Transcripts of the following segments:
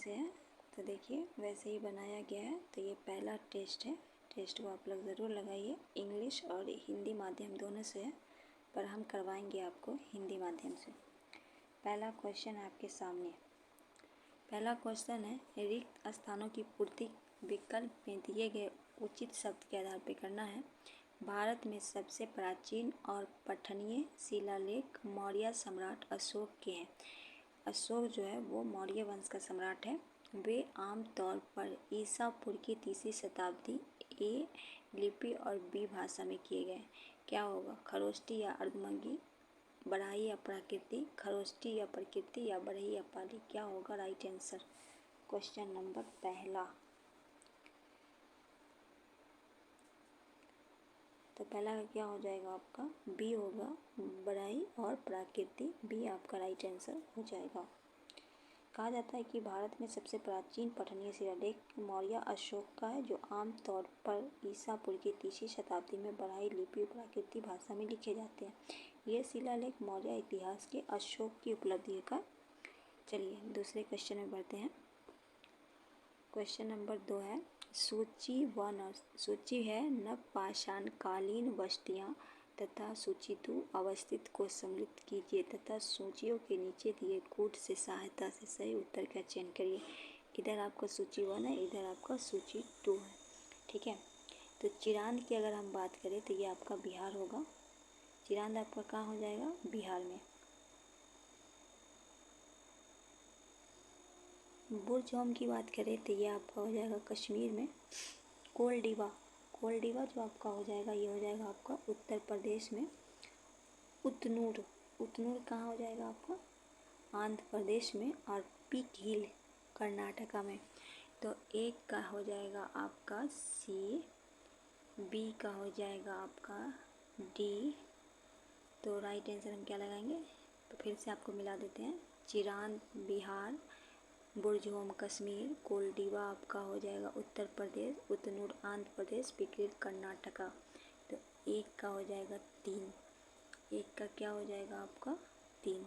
से है, तो देखिए वैसे ही बनाया गया है। तो ये पहला टेस्ट है, टेस्ट को आप लोग ज़रूर लगाइए। इंग्लिश और हिंदी माध्यम दोनों से है, पर हम करवाएंगे आपको हिंदी माध्यम से। पहला क्वेश्चन है आपके सामने। पहला क्वेश्चन है, रिक्त स्थानों की पूर्ति विकल्प में दिए गए उचित शब्द के आधार पर करना है। भारत में सबसे प्राचीन और पठनीय शिलालेख मौर्य सम्राट अशोक के हैं। अशोक जो है वो मौर्य वंश का सम्राट है। वे आम तौर पर ईसा पूर्व की 3री शताब्दी ए लिपि और बी भाषा में किए गए। क्या होगा? खरोष्टी या अर्धमंगी, बराही या प्राकृति, खरोष्टी या प्रकृति, या बरही या पाली। क्या होगा राइट आंसर? क्वेश्चन नंबर पहला। तो पहला क्या हो जाएगा आपका? बी होगा, बराही और प्राकृति। बी आपका राइट आंसर हो जाएगा। कहा जाता है कि भारत में सबसे प्राचीन पठनीय शिलालेख मौर्य अशोक का है, जो आम तौर पर ईसा पूर्व की 3री शताब्दी में बराही लिपि और प्राकृतिक भाषा में लिखे जाते हैं। ये शिलालेख मौर्य इतिहास के अशोक की उपलब्धि का। चलिए दूसरे क्वेश्चन में बढ़ते हैं। क्वेश्चन नंबर 2 है, सूची 1 सूची है नवपाषाणकालीन बस्तियाँ तथा सूची 2 अवस्थित को सम्मिलित कीजिए तथा सूचियों के नीचे दिए कूट से सहायता से सही उत्तर का चयन करिए। इधर आपका सूची 1 है, इधर आपका सूची 2 है। ठीक है। तो चिरांद की अगर हम बात करें तो ये आपका बिहार होगा। चिरांद आपका कहाँ हो जाएगा? बिहार में। बुरजहोम की बात करें तो ये आपका हो जाएगा कश्मीर में। कोलडीवा जो आपका हो जाएगा, ये हो जाएगा आपका उत्तर प्रदेश में। उतनूर कहाँ हो जाएगा आपका? आंध्र प्रदेश में। और पीक हिल कर्नाटका में। तो एक का हो जाएगा आपका सी, बी का हो जाएगा आपका डी। तो राइट आंसर हम क्या लगाएंगे? तो फिर से आपको मिला देते हैं। चिरांद बिहार, बुरजहोम कश्मीर, कोलडीवा आपका हो जाएगा उत्तर प्रदेश, उतनूर आंध्र प्रदेश, पिकरिल कर्नाटका। तो एक का हो जाएगा 3। एक का क्या हो जाएगा आपका? 3।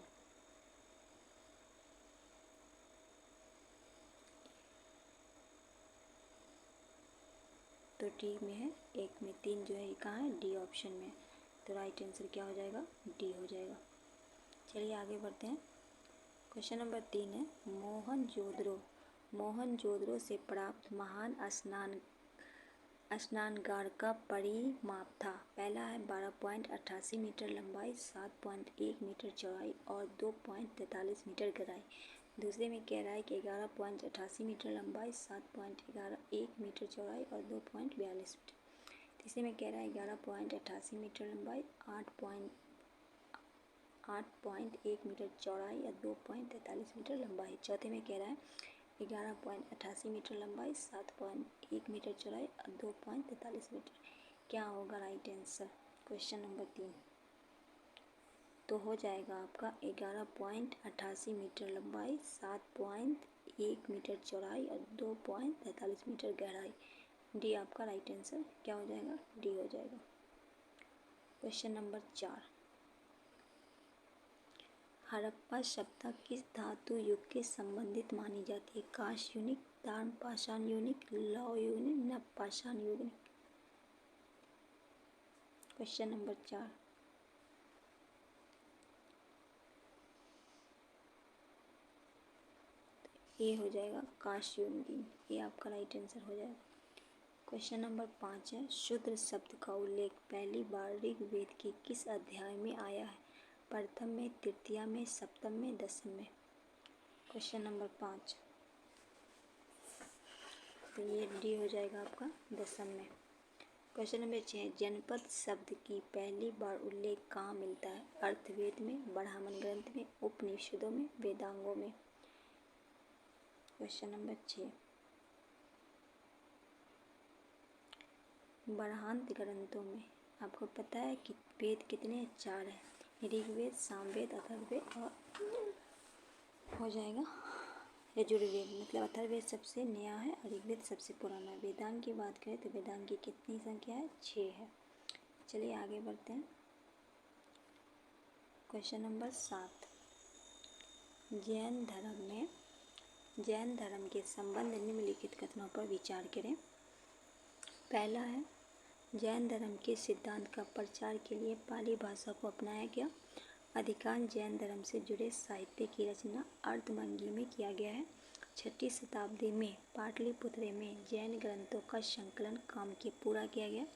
तो डी में है, एक में 3 जो है ये कहाँ है? डी ऑप्शन में। तो राइट आंसर क्या हो जाएगा? डी हो जाएगा। चलिए आगे बढ़ते हैं। क्वेश्चन नंबर 3 है, मोहनजोदड़ो से प्राप्त महान स्नानागार का परिमाप था। पहला है 12.88 मीटर लंबाई, 7.1 मीटर चौड़ाई और 2.43 मीटर गहराई। दूसरे में कह रहा है कि 11.88 मीटर लंबाई, 7.1 मीटर चौड़ाई और 2.42 मीटर। तीसरे में कह रहा है 11.88 मीटर लंबाई, 8.1 मीटर चौड़ाई या 2.43 मीटर लंबाई। चौथे में कह रहा है 11.88 मीटर लंबाई, 7.1 मीटर चौड़ाई और 2.43 मीटर। क्या होगा राइट आंसर? क्वेश्चन नंबर 3 तो हो जाएगा आपका 11.88 मीटर लंबाई, 7.1 मीटर चौड़ाई और 2.43 मीटर गहराई। डी आपका राइट आंसर क्या हो जाएगा? डी हो जाएगा। क्वेश्चन नंबर 4, हड़प्पा सभ्यता किस धातु युग के संबंधित मानी जाती है? कांस्य युग, ताम्रपाषाण युग, लौह युग, नवपाषाण युग। क्वेश्चन नंबर 4, ये हो जाएगा कांस्य युग। ये आपका राइट आंसर हो जाएगा। क्वेश्चन नंबर 5 है, शूद्र शब्द का उल्लेख पहली बार ऋग्वेद के किस अध्याय में आया है? प्रथम में, तृतीया में, सप्तम में, दसम में। क्वेश्चन नंबर 5 तो ये डी हो जाएगा आपका दसम में। क्वेश्चन नंबर 6, जनपद शब्द की पहली बार उल्लेख कहाँ मिलता है? अर्थवेद में, ब्राह्मण ग्रंथ में, उपनिषदों में, वेदांगों में। क्वेश्चन नंबर 6, ब्राह्मण ग्रंथों में आपको पता है कि वेद कितने? 4 है। ऋग्वेद, सामवेद, अथर्ववेद और हो जाएगा यजुर्वेद। मतलब अथर्ववेद सबसे नया है और ऋग्वेद सबसे पुराना है। वेदांग की बात करें तो वेदांग की कितनी संख्या है? 6 है। चलिए आगे बढ़ते हैं। क्वेश्चन नंबर 7, जैन धर्म में जैन धर्म के संबंध निम्नलिखित कथनों पर विचार करें। पहला है, जैन धर्म के सिद्धांत का प्रचार के लिए पाली भाषा को अपनाया गया। अधिकांश जैन धर्म से जुड़े साहित्य की रचना अर्धमंगी में किया गया है। 6वीं शताब्दी में पाटलिपुत्र में जैन ग्रंथों का संकलन काम के पूरा किया गया।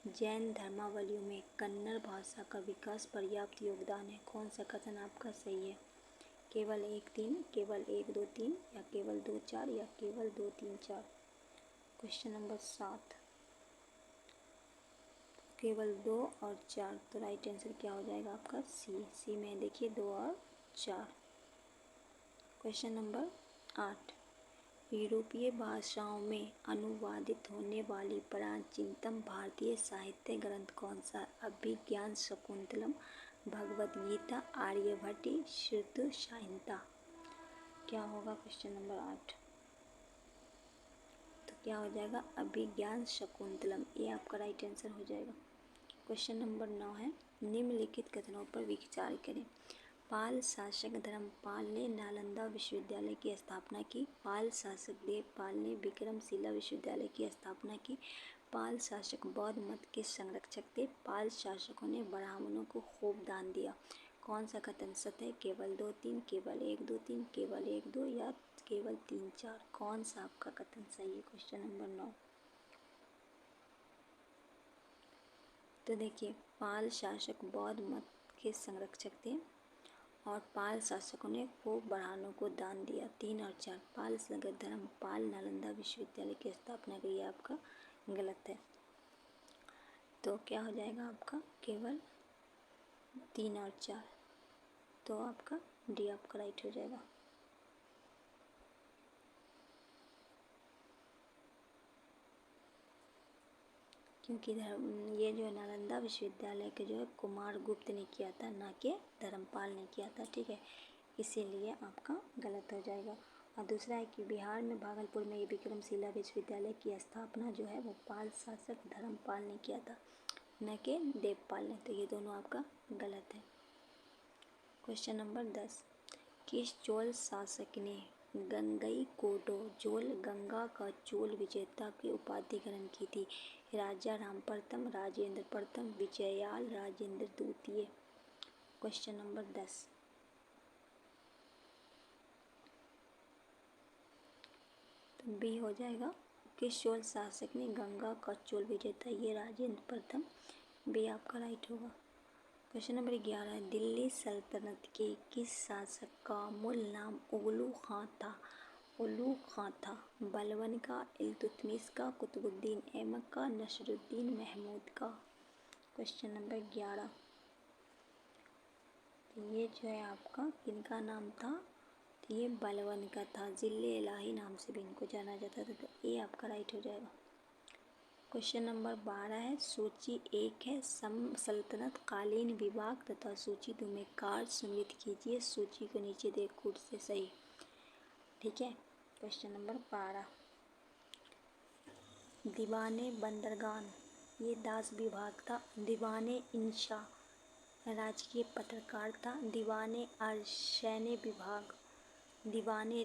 जैन धर्मावलियों में कन्नड़ भाषा का विकास पर्याप्त योगदान है। कौन सा कथन आपका सही है? केवल 1-3, केवल 1-2-3 या केवल 2-4 या केवल 2-3-4। क्वेश्चन नंबर 7, केवल 2 और 4, तो राइट आंसर क्या हो जाएगा आपका? सी में देखिए 2 और 4। क्वेश्चन नंबर 8, यूरोपीय भाषाओं में अनुवादित होने वाली प्राचीनतम भारतीय साहित्य ग्रंथ कौन सा? अभिज्ञान शाकुंतलम, भगवद गीता, आर्यभट्ट, श्रुत संहिता। क्या होगा क्वेश्चन नंबर 8? तो क्या हो जाएगा? अभिज्ञान शाकुंतलम, ये आपका राइट आंसर हो जाएगा। क्वेश्चन नंबर 9 है, निम्नलिखित कथनों पर विचार करें। पाल शासक धर्मपाल ने नालंदा विश्वविद्यालय की स्थापना की। पाल शासक देवपाल ने विक्रमशिला विश्वविद्यालय की स्थापना की। पाल शासक बौद्ध मत के संरक्षक थे। पाल शासकों ने ब्राह्मणों को खूब दान दिया। कौन सा कथन सत्य है? केवल 2-3, केवल 1-2-3, केवल 1-2 या केवल 3-4। कौन सा आपका कथन सही है? Question number 9। तो देखिए, पाल शासक बौद्ध मत के संरक्षक थे और पाल शासकों ने खूब ब्राह्मणों को दान दिया। 3 और 4, पाल शासक धर्मपाल नालंदा विश्वविद्यालय की स्थापना की, ये आपका गलत है। तो क्या हो जाएगा आपका? केवल 3 और 4, तो आपका डी आपका राइट हो जाएगा। क्योंकि ये जो नालंदा विश्वविद्यालय के जो है कुमार गुप्त ने किया था, ना कि धर्मपाल ने किया था, ठीक है, इसीलिए आपका गलत हो जाएगा। और दूसरा है कि बिहार में भागलपुर में ये विक्रमशिला विश्वविद्यालय की स्थापना जो है वो पाल शासक धर्मपाल ने किया था, न कि देवपाल ने, तो ये दोनों आपका गलत है। क्वेश्चन नंबर 10, किस चोल शासक ने गंगईकोंडा चोल, गंगा का चोल विजेता की उपाधि ग्रहण की थी? राजा राम प्रथम, राजेंद्र प्रथम, विजयाल, राजेंद्र द्वितीय। क्वेश्चन नंबर 10, तो बी हो जाएगा। किस चोल शासक ने गंगा का चोल विजेता? ये राजेंद्र प्रथम, बी आपका राइट होगा। क्वेश्चन नंबर 11, दिल्ली सल्तनत के किस शासक का मूल नाम उगलू खां था? उल्लू खां था। बलबन का, इल्तुतमिश का, कुतुबुद्दीन ऐबक का, नसरुद्दीन महमूद का। क्वेश्चन नंबर 11, तो ये जो है आपका किनका नाम था? तो ये बलबन का था। जिले इलाही नाम से भी इनको जाना जाता था, तो ये आपका राइट हो जाएगा। क्वेश्चन नंबर 12 है, सूची 1 है सल्तनत कालीन विभाग तथा सूची 2 में कार्य सम्मिलित कीजिए। सूची को नीचे देख कूट से सही, ठीक है। क्वेश्चन नंबर 12, दीवाने बंदरगान ये दास विभाग था। दीवाने इंशा राजकीय पत्रकार था। दीवाने सैन्य विभाग, दीवाने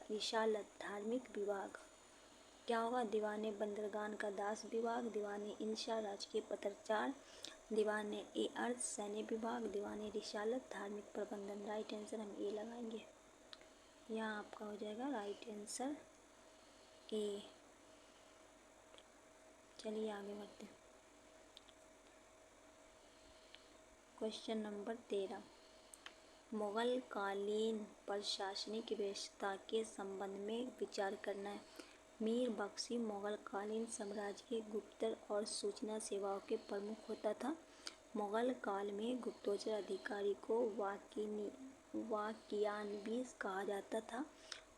रिसालत धार्मिक विभाग। क्या होगा? दीवाने बंदरगान का दास विभाग, दीवाने इंशा राजकीय पत्रकार, दीवाने अर्थ सैन्य विभाग, दीवाने रिसालत धार्मिक प्रबंधन। राइट आंसर हम ए लगाएंगे। यहाँ आपका हो जाएगा राइट आंसर ए। चलिए आगे बढ़ते हैं। क्वेश्चन नंबर 13, मुगल कालीन प्रशासनिक व्यवस्था के संबंध में विचार करना है। मीर बख्शी मुगल कालीन साम्राज्य के गुप्तचर और सूचना सेवाओं के प्रमुख होता था। मुगल काल में गुप्तचर अधिकारी को वाकियानबीस कहा जाता था।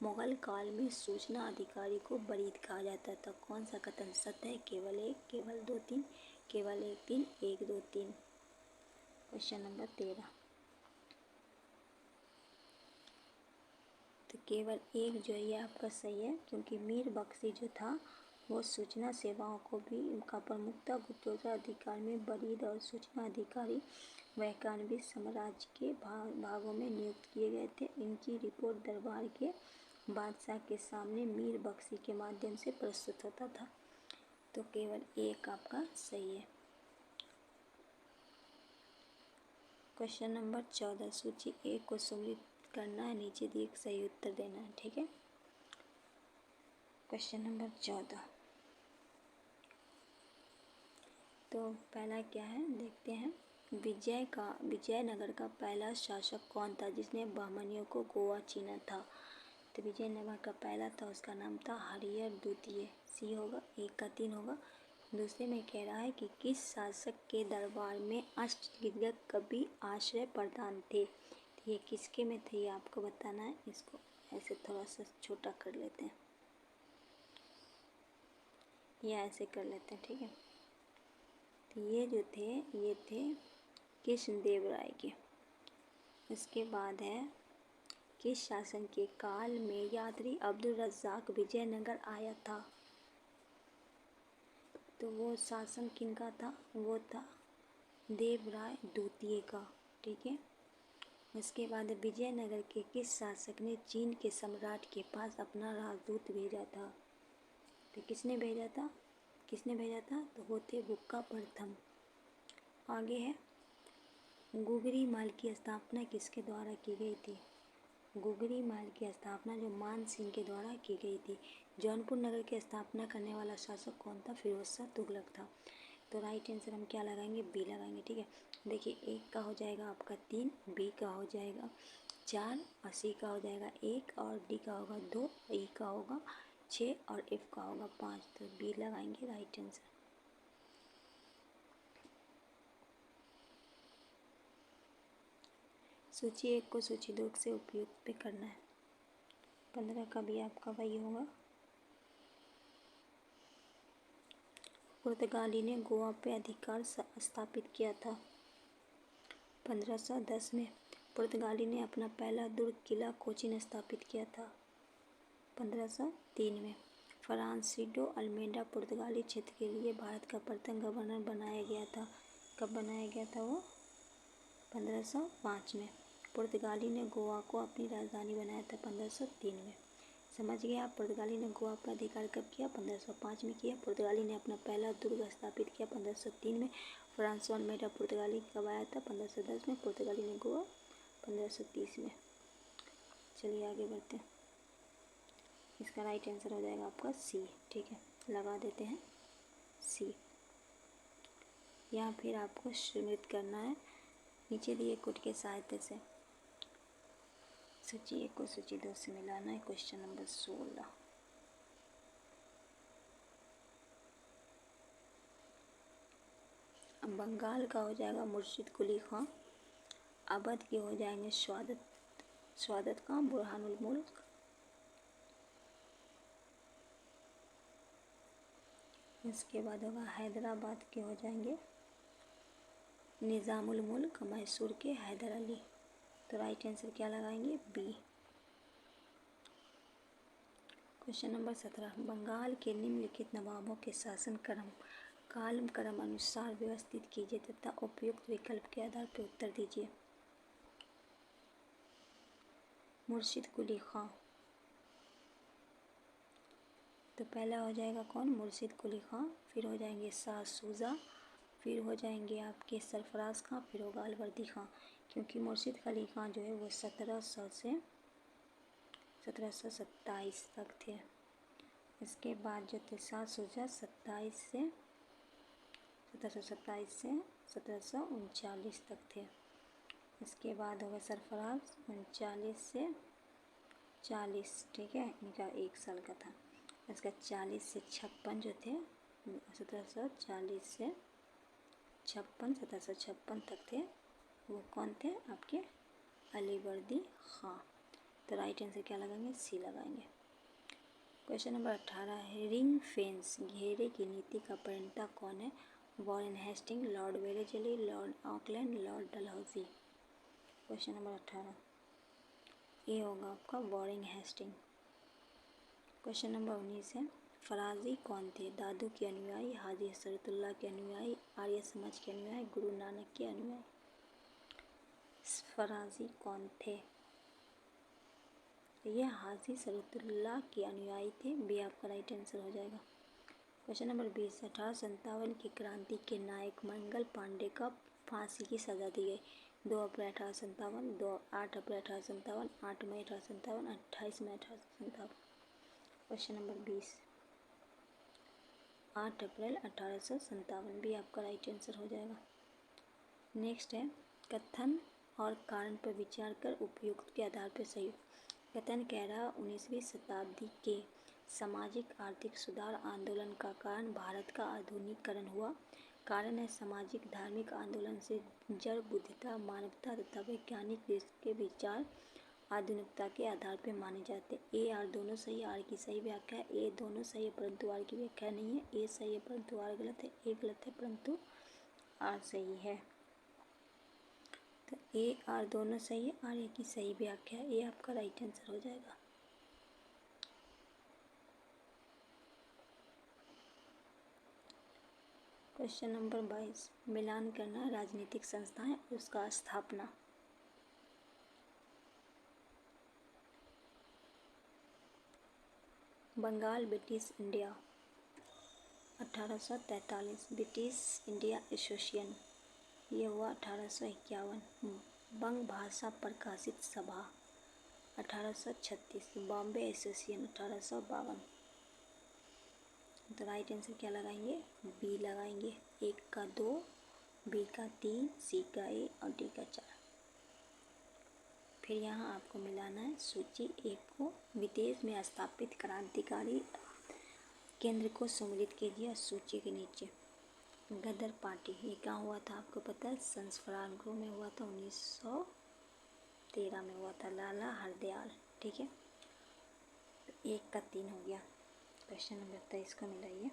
मुगल काल में सूचना अधिकारी को बरीद कहा जाता था। कौन सा कथन सत्य है? केवल 1, केवल 2-3, केवल 1-3, 1-2-3। क्वेश्चन नंबर 13, तो केवल 1 जो है ये आपका सही है, क्योंकि मीर बख्शी जो था वो सूचना सेवाओं को भी उनका प्रमुख था। गुप्तचर अधिकारी में बरीद और सूचना अधिकारी वह कान्वी साम्राज्य के भागों में नियुक्त किए गए थे। इनकी रिपोर्ट दरबार के बादशाह के सामने मीर बख्शी के माध्यम से प्रस्तुत होता था। तो केवल एक आपका सही है। क्वेश्चन नंबर 14, सूची 1 को सम्मिलित करना है, नीचे दिए सही उत्तर देना है। ठीक है। क्वेश्चन नंबर 14, तो पहला क्या है देखते हैं। विजयनगर का पहला शासक कौन था जिसने बहमनियों को गोवा छीना था? तो विजयनगर का पहला था, उसका नाम था हरिहर द्वितीय। सी होगा, 1 का 3 होगा। दूसरे में कह रहा है कि किस शासक के दरबार में अष्टदिग्गज कवि आश्रय प्रदान थे? तो ये किसके में थे, ये आपको बताना है। इसको ऐसे थोड़ा सा छोटा कर लेते हैं, या ऐसे कर लेते हैं। ठीक है। तो ये जो थे, ये थे कृष्णदेव राय के। उसके बाद है किस शासन के काल में यात्री अब्दुल रज़्ज़ाक विजयनगर आया था? तो वो शासन किनका था? वो था देवराय द्वितीय का। ठीक है। उसके बाद विजयनगर के किस शासक ने चीन के सम्राट के पास अपना राजदूत भेजा था? तो किसने भेजा था? तो वो थे बुक्का प्रथम। आगे है गुगरी महल की स्थापना किसके द्वारा की गई थी? गुगरी महल की स्थापना जो मान सिंह के द्वारा की गई थी। जौनपुर नगर की स्थापना करने वाला शासक कौन था? फिरोज शाह तुगलक था। तो राइट आंसर हम क्या लगाएंगे? बी लगाएंगे। ठीक है। देखिए, ए का हो जाएगा आपका 3, बी का हो जाएगा 4, और सी का हो जाएगा 1, और डी का होगा 2, ई का होगा 6, और एफ का होगा 5। तो बी लगाएंगे राइट आंसर। सूची 1 को सूची 2 से उपयुक्त पे करना है। 15 का भी आपका वही होगा। पुर्तगाली ने गोवा पे अधिकार स्थापित किया था। 1510 में पुर्तगाली ने अपना पहला दुर्ग किला कोचिन स्थापित किया था। 1503 में फ्रांसिस्को अल्मेडा पुर्तगाली क्षेत्र के लिए भारत का प्रथम गवर्नर बनाया गया था। कब बनाया गया था वो? 1505 में। पुर्तगाली ने गोवा को अपनी राजधानी बनाया था 1503 में। समझ गए आप? पुर्तगाली ने गोवा पर अधिकार कब किया? 1505 में किया। पुर्तगाली ने अपना पहला दुर्ग स्थापित किया 1503 में। फ्रांसिस्को अल्मेडा पुर्तगाली कब आया था? 1510 में। पुर्तगाली ने गोवा 1530 में। चलिए आगे बढ़ते हैं। इसका राइट आंसर हो जाएगा आपका सी। ठीक है, लगा देते हैं सी। यहाँ फिर आपको सम्मिलित करना है नीचे दिए कोड के सहायता से। सूची 1 को सूची 2 से मिलाना है। क्वेश्चन नंबर 16, बंगाल का हो जाएगा मुर्शिद कुली खां। अवध के हो जाएंगे स्वादत खां बुरहानुल मुल्क। इसके बाद होगा हैदराबाद के हो जाएंगे निज़ामुल मुल्क। मैसूर के हैदर अली। तो राइट आंसर क्या लगाएंगे? बी। क्वेश्चन नंबर 17, बंगाल के निम्नलिखित नवाबों के शासन कालक्रम अनुसार व्यवस्थित कीजिए तथा उपयुक्त विकल्प के आधार पर उत्तर दीजिए। मुर्शिद कुली खां। तो पहला हो जाएगा कौन? मुर्शिद कुली खां। फिर हो जाएंगे शाह शुजा, फिर हो जाएंगे आपके सरफराज खां, फिर होगा अलवर्दी खां। क्योंकि मुर्शिद कुली खां जो है वो 1700 से 1727 तक थे। इसके बाद जो थे शाह शुजा 1727 से 1739 तक थे। इसके बाद होगा सरफराज 39 से 40। ठीक है, इनका 1 साल का था। इसका 40 से 56 जो थे 1740 से 1756 तक थे। वो कौन थे? आपके अलीवर्दी खां। तो राइट आंसर क्या लगाएंगे? सी लगाएंगे। क्वेश्चन नंबर 18 है रिंग फेंस घेरे की नीति का प्रणेता कौन है? Warren Hasting, Lord Wellesley, Lord Auckland, Lord Dalhousie. Question number 18 ये होगा आपका वॉरेन हेस्टिंग। क्वेश्चन नंबर 19 है फराजी कौन थे? दादू के अनुयायी, हाजी हसरतुल्लाह के अनुयायी, आर्य समाज के अनुयायी, गुरु नानक के अनुयायी। फराजी कौन थे? ये हाजी शरीयतुल्लाह के अनुयायी थे। बी आपका राइट आंसर हो जाएगा। क्वेश्चन नंबर 20, 1857 की क्रांति के नायक मंगल पांडे को फांसी की सजा दी गई। 2 अप्रैल 1857, 8 अप्रैल 1857, 8 मई 1857, 28 मई 1857। क्वेश्चन नंबर 20, 8 अप्रैल 1857 भी आपका राइट आंसर हो जाएगा। नेक्स्ट है कथन और कारण पर विचार कर उपयुक्त के आधार पर सही। कथन कह रहा 19वीं शताब्दी के सामाजिक आर्थिक सुधार आंदोलन का कारण भारत का आधुनिकीकरण हुआ। कारण है सामाजिक धार्मिक आंदोलन से जड़ बुद्धिता मानवता तथा वैज्ञानिक के विचार आधुनिकता के आधार पर माने जाते। ए आर दोनों सही, आर की सही व्याख्या है। ए दोनों सही है परंतु आर की व्याख्या नहीं है। ए सही है परंतु आर गलत है। ए गलत है परंतु आर सही है। तो ए आर दोनों सही है, आर ए की सही व्याख्या है। ए आपका राइट आंसर हो जाएगा। क्वेश्चन नंबर 22, मिलान करना राजनीतिक संस्थाएं उसका स्थापना। Bengal British India 1843, British India association ये हुआ 1851, बंग भाषा प्रकाशित सभा 1836, बॉम्बे एसोसिएशन 1852। तो राइट आंसर क्या लगाएंगे? बी लगाएंगे। 1 का 2, बी का 3, सी का ए और डी का 4। फिर यहाँ आपको मिलाना है सूची 1 को। विदेश में स्थापित क्रांतिकारी केंद्र को सम्मिलित कीजिए सूची के नीचे। गदर पार्टी ये कहाँ हुआ था आपको पता है? संस्फरानगृह में हुआ था, 1913 में हुआ था। लाला हरदयाल, ठीक है। 1 का 3 हो गया। क्वेश्चन नंबर 23 को मिलाइए।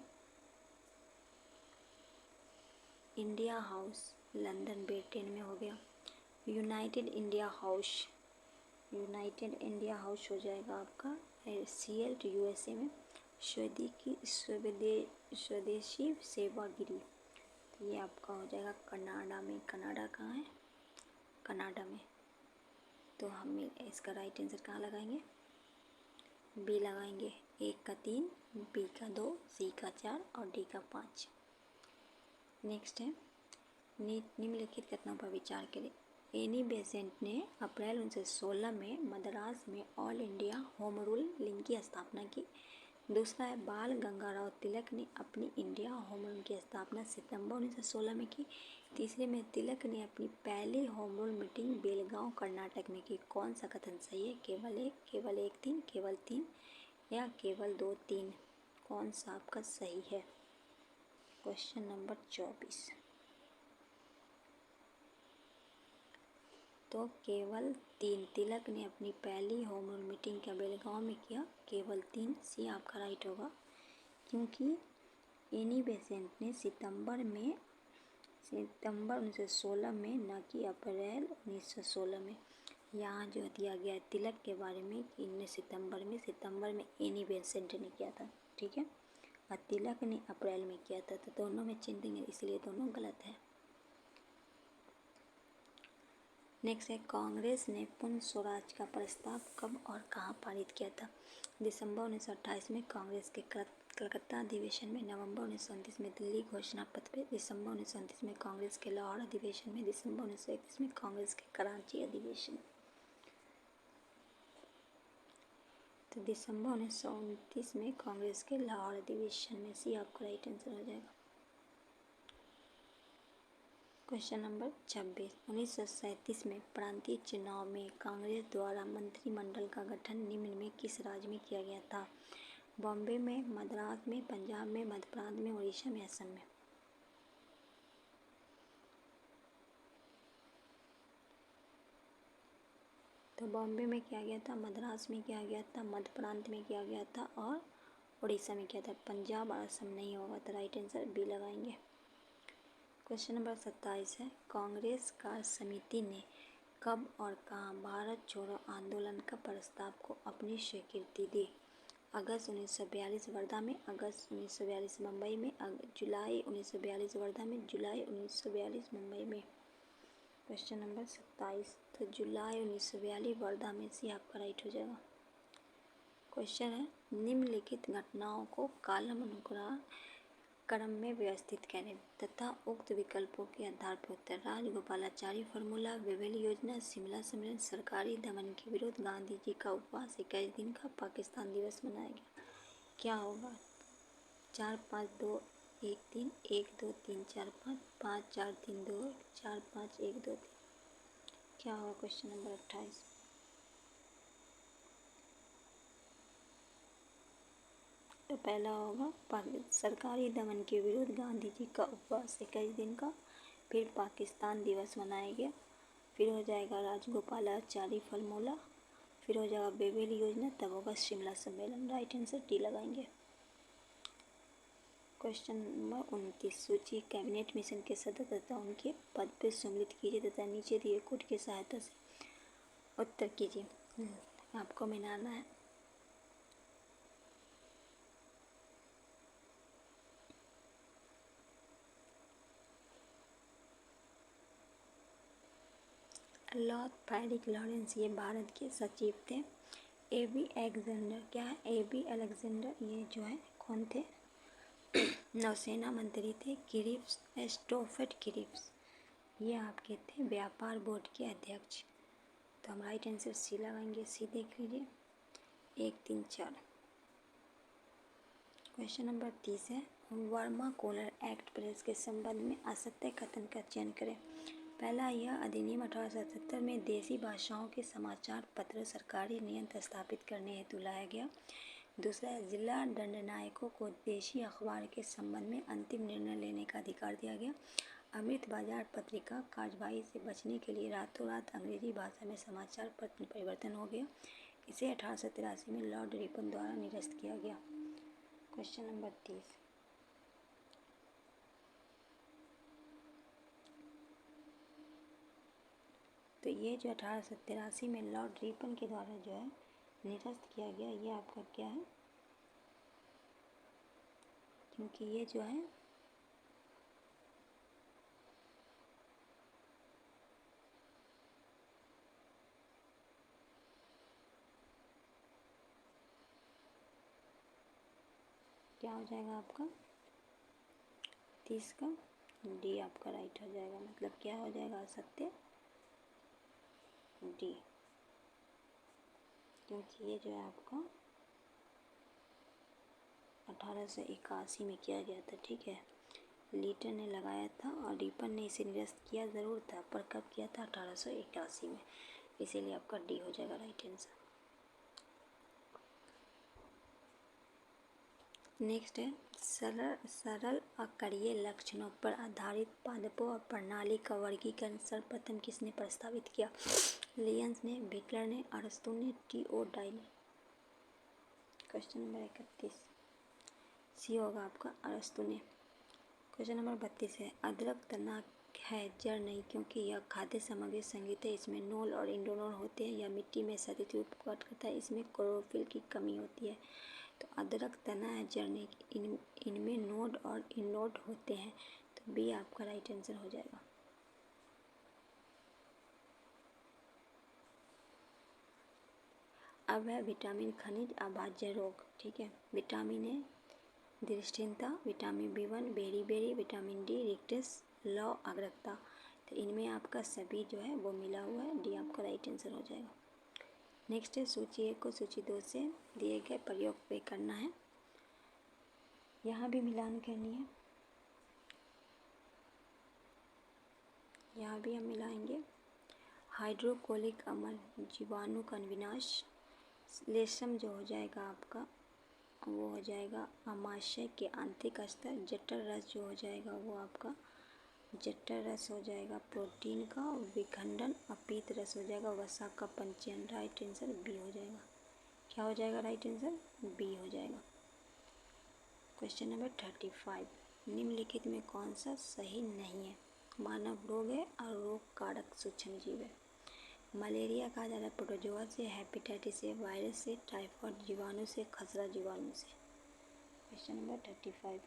इंडिया हाउस लंदन ब्रिटेन में हो गया। United India house, United India house हो जाएगा आपका सीएल यूएसए में। स्वदेशी सेवागिरी तो ये आपका हो जाएगा कनाडा में। कनाडा कहाँ है? कनाडा में। तो हम इसका राइट आंसर कहाँ लगाएंगे? बी लगाएंगे। 1 का 3, बी का 2, सी का 4 और डी का 5। नेक्स्ट है निम्नलिखित कथनों पर विचार करें। एनी बेसेंट ने अप्रैल 1916 में मद्रास में all India home rule league की स्थापना की। दूसरा है बाल गंगाराव तिलक ने अपनी इंडिया होम रूल की स्थापना सितंबर 1916 में की। तीसरे में तिलक ने अपनी पहली home rule meeting Belgaum Karnataka में की। कौन सा कथन सही है? केवल 1, केवल 1, 3, केवल 3 या केवल 2, 3? कौन सा आपका सही है? क्वेश्चन नंबर 24, तो केवल 3 तिलक ने अपनी पहली होम रूल मीटिंग का बेलगांव में किया। केवल 3 सी आपका राइट होगा, क्योंकि एनी बेसेंट ने सितंबर 1916 में न कि अप्रैल 1916 में। यहाँ जो दिया गया है तिलक के बारे में कि इनने सितंबर में एनी बेसेंट ने किया था, ठीक है, और तिलक ने अप्रैल में किया था। तो दोनों में चिन्ह देंगे, इसलिए दोनों गलत है। नेक्स्ट है कांग्रेस ने पूर्ण स्वराज का प्रस्ताव कब और कहाँ पारित किया था? दिसंबर 1928 में कांग्रेस के कलकत्ता अधिवेशन में, नवंबर 1929 में दिल्ली घोषणा पत्र पे, दिसंबर 1929 में कांग्रेस के लाहौर अधिवेशन में, दिसंबर 1931 में कांग्रेस के कराची अधिवेशन। तो दिसंबर 1929 में कांग्रेस के लाहौर अधिवेशन में। सी आपका राइट आंसर हो जाएगा। क्वेश्चन नंबर 26, 1937 में प्रांतीय चुनाव में कांग्रेस द्वारा मंत्रिमंडल का गठन निम्न में किस राज्य में किया गया था? बॉम्बे में, मद्रास में, पंजाब में, मध्य प्रदेश में, उड़ीसा में, असम में। तो बॉम्बे में किया गया था, मद्रास में किया गया था, मध्य प्रदेश में किया गया था और उड़ीसा में किया था। पंजाब और असम नहीं होगा, तो राइट आंसर बी लगाएंगे। क्वेश्चन नंबर 27 है कांग्रेस कार्य समिति ने कब और कहाँ भारत छोड़ो आंदोलन का प्रस्ताव को अपनी स्वीकृति दी? अगस्त 1942 वर्धा में, अगस्त 1942 मुंबई में, जुलाई 1942 वर्धा में, जुलाई 1942 मुंबई में। क्वेश्चन नंबर 27, तो जुलाई 1942 वर्धा में, सी आपका राइट हो जाएगा। क्वेश्चन है, निम्नलिखित घटनाओं को कालानुक्रम क्रम में व्यवस्थित करें तथा उक्त विकल्पों के आधार पर उत्तर। राजगोपालाचारी फॉर्मूला, वेवेल योजना, शिमला सम्मेलन, सरकारी दमन के विरुद्ध गांधी जी का उपवास, 21 दिन का पाकिस्तान दिवस मनाया गया। क्या होगा? 4 5 2 1 3 1 2 3 4 5 5 4 3 2 4 5 1 2 3। क्या होगा क्वेश्चन नंबर 28? तो पहला होगा सरकारी दमन के विरुद्ध गांधी जी का उपवास, 21 दिन का, फिर पाकिस्तान दिवस मनाया गया, फिर हो जाएगा राजगोपालाचारी फॉर्मूला, फिर हो जाएगा वेवेल योजना, तब होगा शिमला सम्मेलन। राइट आंसर डी लगाएंगे। क्वेश्चन नंबर 29, सूची कैबिनेट मिशन के सदस्य तथा उनके पद पर सम्मिलित कीजिए तथा नीचे दिए कोड की सहायता से उत्तर कीजिए। आपको मिलाना है। लॉर्ड फ्रेडरिक लॉरेंस, ये भारत के सचिव थे। एबी अलेक्जेंडर, क्या है? एबी अलेक्जेंडर, ये जो है कौन थे? नौसेना मंत्री थे। क्रिप्स, स्टोफेट क्रिप्स, ये आपके थे व्यापार बोर्ड के अध्यक्ष। तो हम राइट आंसर सी लगाएंगे। सी देख लीजिए, 1 3 4। क्वेश्चन नंबर 30 है, वर्मा कोलर एक्ट प्रेस के संबंध में असत्य कथन का चयन करें। पहला, यह अधिनियम 1877 में देसी भाषाओं के समाचार पत्र सरकारी नियंत्रण स्थापित करने हेतु लाया गया। दूसरा, जिला दंडनायकों को देशी अखबार के संबंध में अंतिम निर्णय लेने का अधिकार दिया गया। अमृत बाजार पत्रिका कार्यवाही से बचने के लिए रातों रात अंग्रेजी भाषा में समाचार पत्र में परिवर्तन हो गया। इसे 1883 में लॉर्ड रिपन द्वारा निरस्त किया गया। क्वेश्चन नंबर 30, तो ये जो 1883 में लॉर्ड रिपन के द्वारा जो है निरस्त किया गया, ये आपका क्या है? क्योंकि ये जो है क्या हो जाएगा आपका 30 का डी आपका राइट हो जाएगा। मतलब क्या हो जाएगा? असत्य डी, क्योंकि ये जो है आपका 1881 में किया गया था। ठीक है, लीटर ने लगाया था और रिपन ने इसे निरस्त किया ज़रूर था, पर कब किया था? 1881 में। इसीलिए आपका डी हो जाएगा राइट आंसर। नेक्स्ट है, सरल अकरीय लक्षणों पर आधारित पादपों और प्रणाली का वर्गीकरण सर्वप्रथम किसने प्रस्तावित किया? लियंस ने, बिटलर ने, अरस्तु ने, टीओडाइल। क्वेश्चन नंबर 31, सी होगा आपका अरस्तु ने। क्वेश्चन नंबर 32 है, अदरक तना है जड़ नहीं क्योंकि यह खाद्य सामग्री संगीत है, इसमें नोल और इंडोनोल होते हैं, यह मिट्टी में सतत रूप प्रकट करता है, इसमें क्लोरोफिल की कमी होती है। तो अदरक तना है जड़ नहीं, इनमें नोड और इनोड होते हैं। तो बी आपका राइट आंसर हो जाएगा। अब है विटामिन खनिज अभाज्य रोग। ठीक है, विटामिन ए दृष्टिहीनता, विटामिन B1 बेरी, विटामिन डी रिक्टस लौ अग्रता। तो इनमें आपका सभी जो है वो मिला हुआ है। डी आपका राइट आंसर हो जाएगा। नेक्स्ट है, सूची 1 को सूची 2 से दिए गए प्रयोग पे करना है। यहाँ भी मिलान करनी है, यहाँ भी हम मिलाएंगे। हाइड्रोक्लोरिक अम्ल जीवाणु का विनाश, लेशम जो हो जाएगा आपका वो हो जाएगा आमाशय के आंतरिक स्तर, जठर रस जो हो जाएगा वो आपका जठर रस हो जाएगा प्रोटीन का विखंडन, अपीत रस हो जाएगा वसा का पंचयन। राइट आंसर बी हो जाएगा। क्या हो जाएगा राइट आंसर? बी हो जाएगा। क्वेश्चन नंबर 35, निम्नलिखित में कौन सा सही नहीं है? मानव रोग है और रोग कारक सूक्ष्म जीव है। मलेरिया कहा जाता है प्रोटोजोआ से, हेपेटाइटिस से, वायरस से, टाइफाइड जीवाणु से, खसरा जीवाणु से। क्वेश्चन नंबर 35,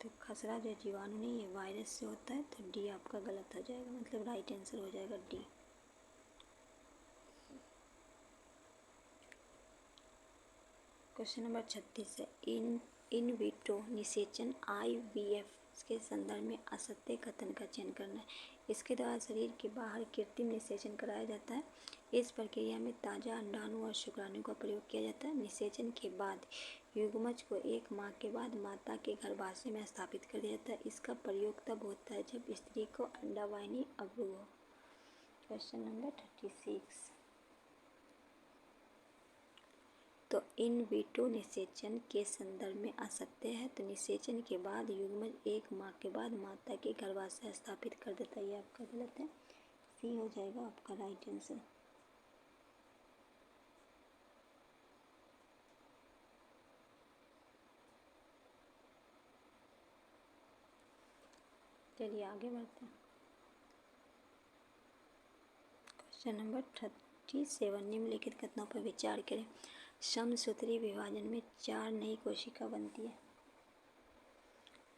तो खसरा जो जीवाणु नहीं है वायरस से होता है, तो डी आपका गलत हो जाएगा, मतलब राइट आंसर हो जाएगा डी। क्वेश्चन नंबर 36 है, इन विट्रो निषेचन IVF के संदर्भ में असत्य कथन का चयन करना है। इसके द्वारा शरीर के बाहर कृत्रिम निषेचन कराया जाता है। इस प्रक्रिया में ताज़ा अंडाणु और शुक्राणु का प्रयोग किया जाता है। निषेचन के बाद युग्मज को 1 माह के बाद माता के गर्भाशय में स्थापित कर दिया जाता है। इसका प्रयोग तब होता है जब स्त्री को अंडावाहिनी अवरुद्ध हो। क्वेश्चन नंबर 36, तो इन विट्रो निषेचन के संदर्भ में असत्य है, तो निषेचन के बाद युग्मज 1 माह के बाद माता के गर्भाशय स्थापित कर देता है, ये आपका गलत है, सी हो जाएगा आपका राइट आंसर। चलिए आगे बढ़ते हैं। क्वेश्चन नंबर 37, निम्नलिखित कथनों पर विचार करें। समसूत्री विभाजन में 4 नई कोशिका बनती है।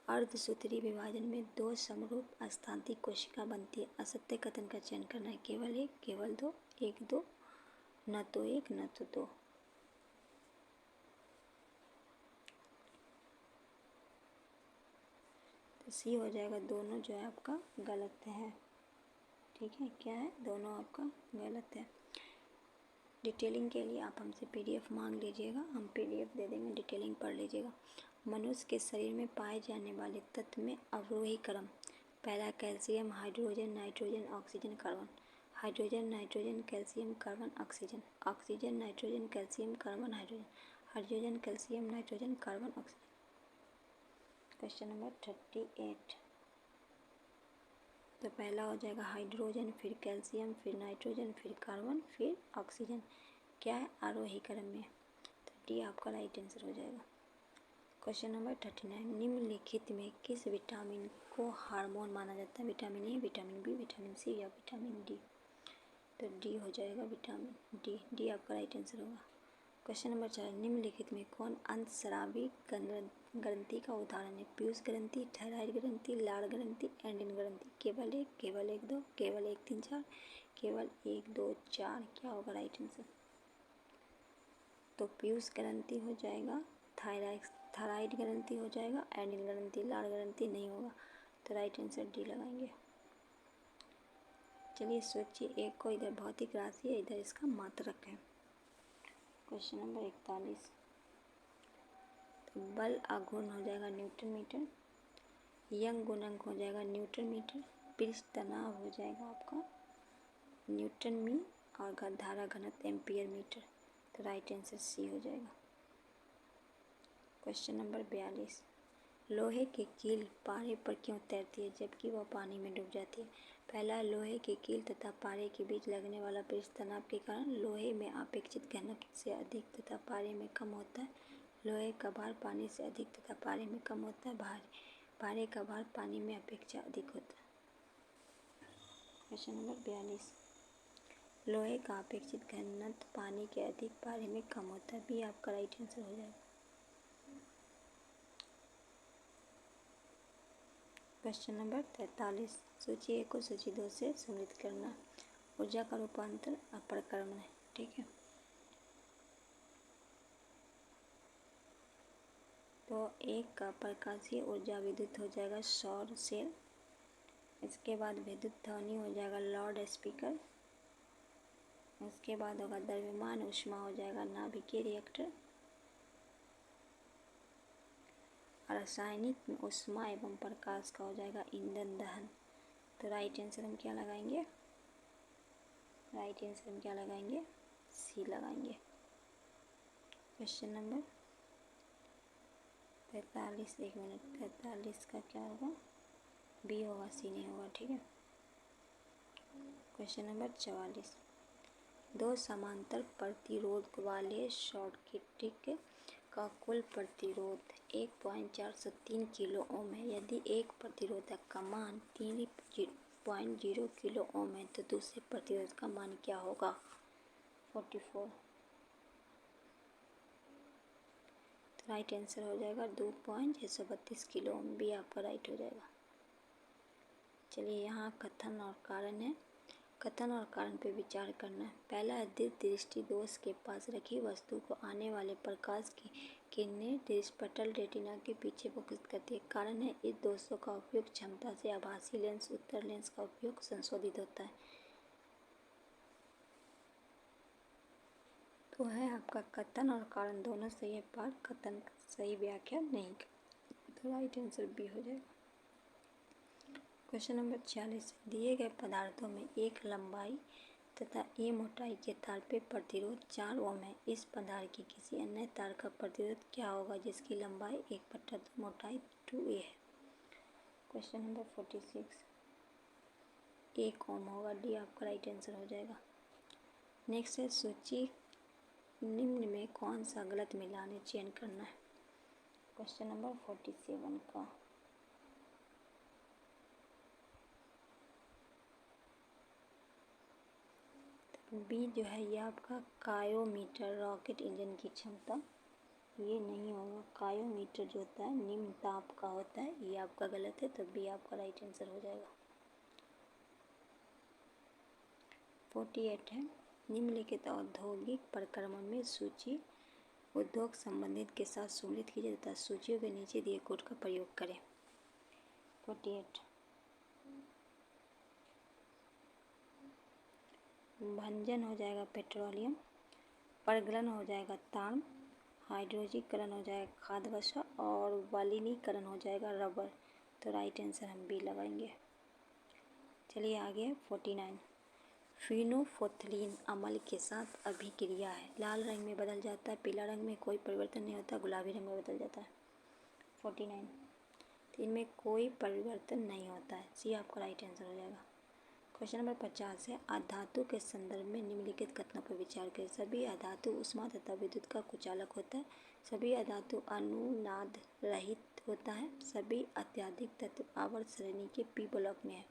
अर्धसूत्री विभाजन में 2 समरूप अस्थांतिक कोशिका बनती है। असत्य कथन का चयन करना है, केवल 1, केवल 2, 1 2, न तो 1 न तो 2। तो सी हो जाएगा, दोनों जो है आपका गलत है। ठीक है, क्या है, दोनों आपका गलत है। डिटेलिंग के लिए आप हमसे PDF मांग लीजिएगा, हम PDF दे देंगे, डिटेलिंग पढ़ लीजिएगा। मनुष्य के शरीर में पाए जाने वाले तत्व में अवरोही क्रम, पहला calcium, hydrogen, nitrogen, oxygen, carbon. Hydrogen, nitrogen, calcium, carbon, oxygen. Oxygen, nitrogen, calcium, carbon, hydrogen. Hydrogen, calcium, nitrogen, carbon, oxygen. Question number 38, तो पहला हो जाएगा हाइड्रोजन, फिर कैल्शियम, फिर नाइट्रोजन, फिर कार्बन, फिर ऑक्सीजन। क्या है, आरोही क्रम में, तो डी आपका राइट आंसर हो जाएगा। क्वेश्चन नंबर 39, निम्नलिखित में किस विटामिन को हार्मोन माना जाता है? Vitamin A, vitamin B, vitamin C या विटामिन डी? तो डी हो जाएगा विटामिन डी, डी आपका राइट आंसर होगा। क्वेश्चन नंबर 4, निम्नलिखित में कौन अंतस्रावी ग्रंथि का उदाहरण है? पीयूष ग्रंथि, थायराइड ग्रंथि, लाड़ ग्रंथि, एंडिन ग्रंथि। केवल 1, केवल 1 2, केवल 1 3 4, केवल 1 2 4, क्या होगा राइट आंसर? तो पीयूष ग्रंथि हो जाएगा, थायराइड ग्रंथि हो जाएगा, एंडिन ग्रंथि, लाड़ ग्रंथि नहीं होगा, तो राइट आंसर डी लगाएंगे। चलिए सोचिए, एक को इधर भौतिक राशि है, इधर इसका मात्रक है। क्वेश्चन नंबर 41, तो बल आघूर्ण हो जाएगा न्यूटन मीटर, यंग गुणक हो जाएगा न्यूटन मीटर, पृष्ठ तनाव हो जाएगा आपका न्यूटन मी, और धारा घनत्व एम्पियर मीटर, तो राइट आंसर सी हो जाएगा। क्वेश्चन नंबर 42, लोहे की कील पारे पर क्यों तैरती है जबकि वह पानी में डूब जाती है? पहला, लोहे की कील तथा पारे के बीच लगने वाला पृष्ठ तनाव के कारण लोहे में अपेक्षित घनत्व से अधिक तथा पारे में कम होता है। लोहे का भार पानी से अधिक तथा पारे में कम होता है। पारे का भार पानी में अपेक्षा अधिक होता है। क्वेश्चन नंबर 42, लोहे का अपेक्षित घनत्व पानी के अधिक, पारे में कम होता है। बी आपका राइट आंसर हो जाएगा। क्वेश्चन नंबर 43, सूची 1 को सूची 2 से सम्मिलित करना। ऊर्जा का रूपांतर अपरकर्मण है, ठीक है। तो एक का प्रकाशीय ऊर्जा विद्युत हो जाएगा सौर सेल, इसके बाद विद्युत ध्वनि हो जाएगा लाउड स्पीकर, उसके बाद होगा द्रव्यमान ऊष्मा हो जाएगा नाभिकीय रिएक्टर, रासायनिक ऊष्मा एवं प्रकाश का हो जाएगा ईंधन दहन। तो राइट आंसर हम क्या लगाएंगे? राइट आंसर हम क्या लगाएंगे? सी लगाएंगे। क्वेश्चन नंबर 43, 1 मिनट, 43 का क्या होगा? बी होगा, सी नहीं होगा, ठीक है। क्वेश्चन नंबर 44, 2 समांतर प्रतिरोध वाले सर्किट का कुल प्रतिरोध 1.403 किलो ओम है। यदि एक प्रतिरोधक का मान 3.0 किलो ओम है तो दूसरे प्रतिरोध का मान क्या होगा? 44। तो राइट आंसर हो जाएगा 2.632 किलो। बी आपका राइट हो जाएगा। चलिए यहाँ कथन और कारण है। कथन और कारण पे विचार करना है। पहला, दृष्टि दोष के पास रखी वस्तु को आने वाले प्रकाश की किरणें पटल रेटिना के पीछे फोकस करती है। कारण है, इस दोषों का उपयोग क्षमता से आभासी लेंस उत्तर लेंस का उपयोग संशोधित होता है। तो है आपका कथन और कारण दोनों सही है, पर कथन सही व्याख्या नहीं। तो राइट आंसर बी हो जाएगा। क्वेश्चन नंबर 46, दिए गए पदार्थों में एक लंबाई तथा ए मोटाई के तार पे प्रतिरोध 4 ओम है। इस पदार्थ की किसी अन्य तार का प्रतिरोध क्या होगा जिसकी लंबाई 1/2 मोटाई 2a है। क्वेश्चन नंबर 46, 1 ओम होगा। डी आपका राइट आंसर हो जाएगा। नेक्स्ट है, सूची निम्न में कौन सा गलत मिलान है, चयन करना है। क्वेश्चन नंबर 47 का बी जो है ये आपका कायोमीटर रॉकेट इंजन की क्षमता, ये नहीं होगा। कायोमीटर जो होता है निम्न ताप का होता है, ये आपका गलत है, तो बी आपका राइट आंसर हो जाएगा। 48 है, निम्नलिखित औद्योगिक प्रक्रमण में सूची उद्योग संबंधित के साथ सम्मिलित की जाता है। सूचियों के नीचे दिए कोड का प्रयोग करें। 48, भंजन हो जाएगा पेट्रोलियम, परगलन हो जाएगा ताम, हाइड्रोजीकरण हो जाएगा खाद्य वसा और वलीनीकरण हो जाएगा रबर। तो राइट आंसर हम बी लगाएंगे। चलिए आगे 49, फिनोल्फथालीन अम्ल के साथ अभिक्रिया है। लाल रंग में बदल जाता है, पीला रंग में कोई परिवर्तन नहीं होता, गुलाबी रंग में बदल जाता है। 49, तो इनमें कोई परिवर्तन नहीं होता है। सी आपका राइट आंसर हो जाएगा। क्वेश्चन नंबर 50 है, अधातु के संदर्भ में निम्नलिखित कथनों पर विचार करें। सभी अधातु ऊष्मा तथा विद्युत का कुचालक होता है। सभी अधातु अनुनाद रहित होता है। सभी अत्यधिक तत्व आवर्त श्रेणी के पी ब्लॉक में है।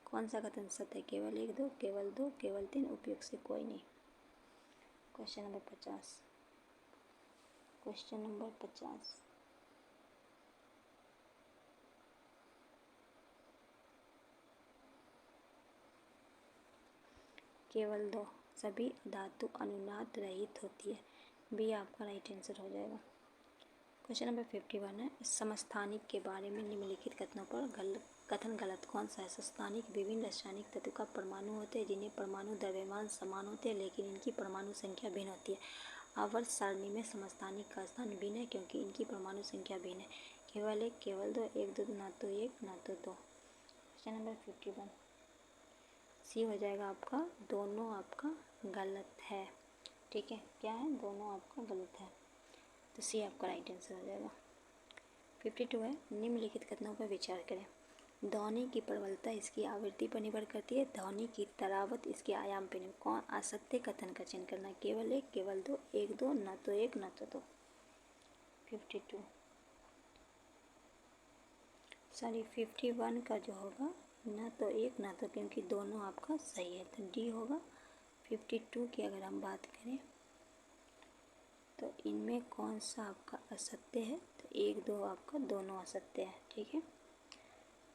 कौन सा कथन सत्य है? केवल 1, 2, केवल 2, केवल 3, उपयुक्त से कोई नहीं। क्वेश्चन नंबर 50, क्वेश्चन नंबर 50, केवल 2, सभी धातु अनुनाद रहित होती है। बी आपका राइट आंसर हो जाएगा। क्वेश्चन नंबर 51 है, समस्थानिक के बारे में निम्नलिखित कथनों पर कथन गलत कौन सा है? समस्थानिक विभिन्न रासायनिक तत्व का परमाणु होते हैं जिन्हें परमाणु द्रव्यमान समान होते हैं लेकिन इनकी परमाणु संख्या भिन्न होती है। आवर्त सारणी में समस्थानिक का स्थान भिन्न है क्योंकि इनकी परमाणु संख्या भिन्न है। केवल 1, केवल 2, 1, 2, ना तो 1 ना तो 2। क्वेश्चन नंबर 51, सी हो जाएगा आपका, दोनों आपका गलत है। ठीक है, क्या है? दोनों आपका गलत है, तो सी आपका राइट आंसर हो जाएगा। 52 है, निम्नलिखित कथनों पर विचार करें। ध्वनि की प्रबलता इसकी आवृत्ति पर निर्भर करती है। ध्वनि की तरावत इसके आयाम पर निर्भर। कौन असत्य कथन का चयन करना है? केवल 1, केवल 2, 1, 2, ना तो 1 ना तो 2। 52 सॉरी 51 का जो होगा ना तो 1 ना तो, क्योंकि दोनों आपका सही है, तो डी होगा। 52 की अगर हम बात करें तो इनमें कौन सा आपका असत्य है? तो 1, 2 आपका दोनों असत्य है। ठीक है।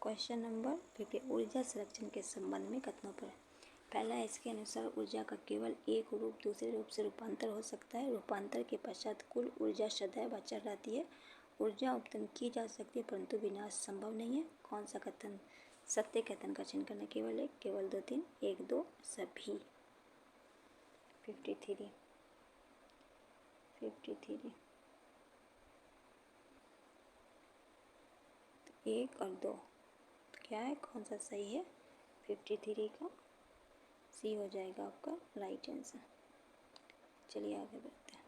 क्वेश्चन नंबर 50, ऊर्जा संरक्षण के संबंध में कथनों पर। पहला, इसके अनुसार ऊर्जा का केवल एक रूप दूसरे रूप से रूपांतर हो सकता है। रूपांतर के पश्चात कुल ऊर्जा सदैव अचल रहती है। ऊर्जा उत्पन्न की जा सकती है परंतु विनाश संभव नहीं है। कौन सा कथन सत्य कथन का चयन करना? केवल 1, केवल 2, 3, 1, 2 सभी। 53 1 और 2 क्या है? कौन सा सही है? 53 का सी हो जाएगा आपका राइट आंसर। चलिए आगे बढ़ते हैं।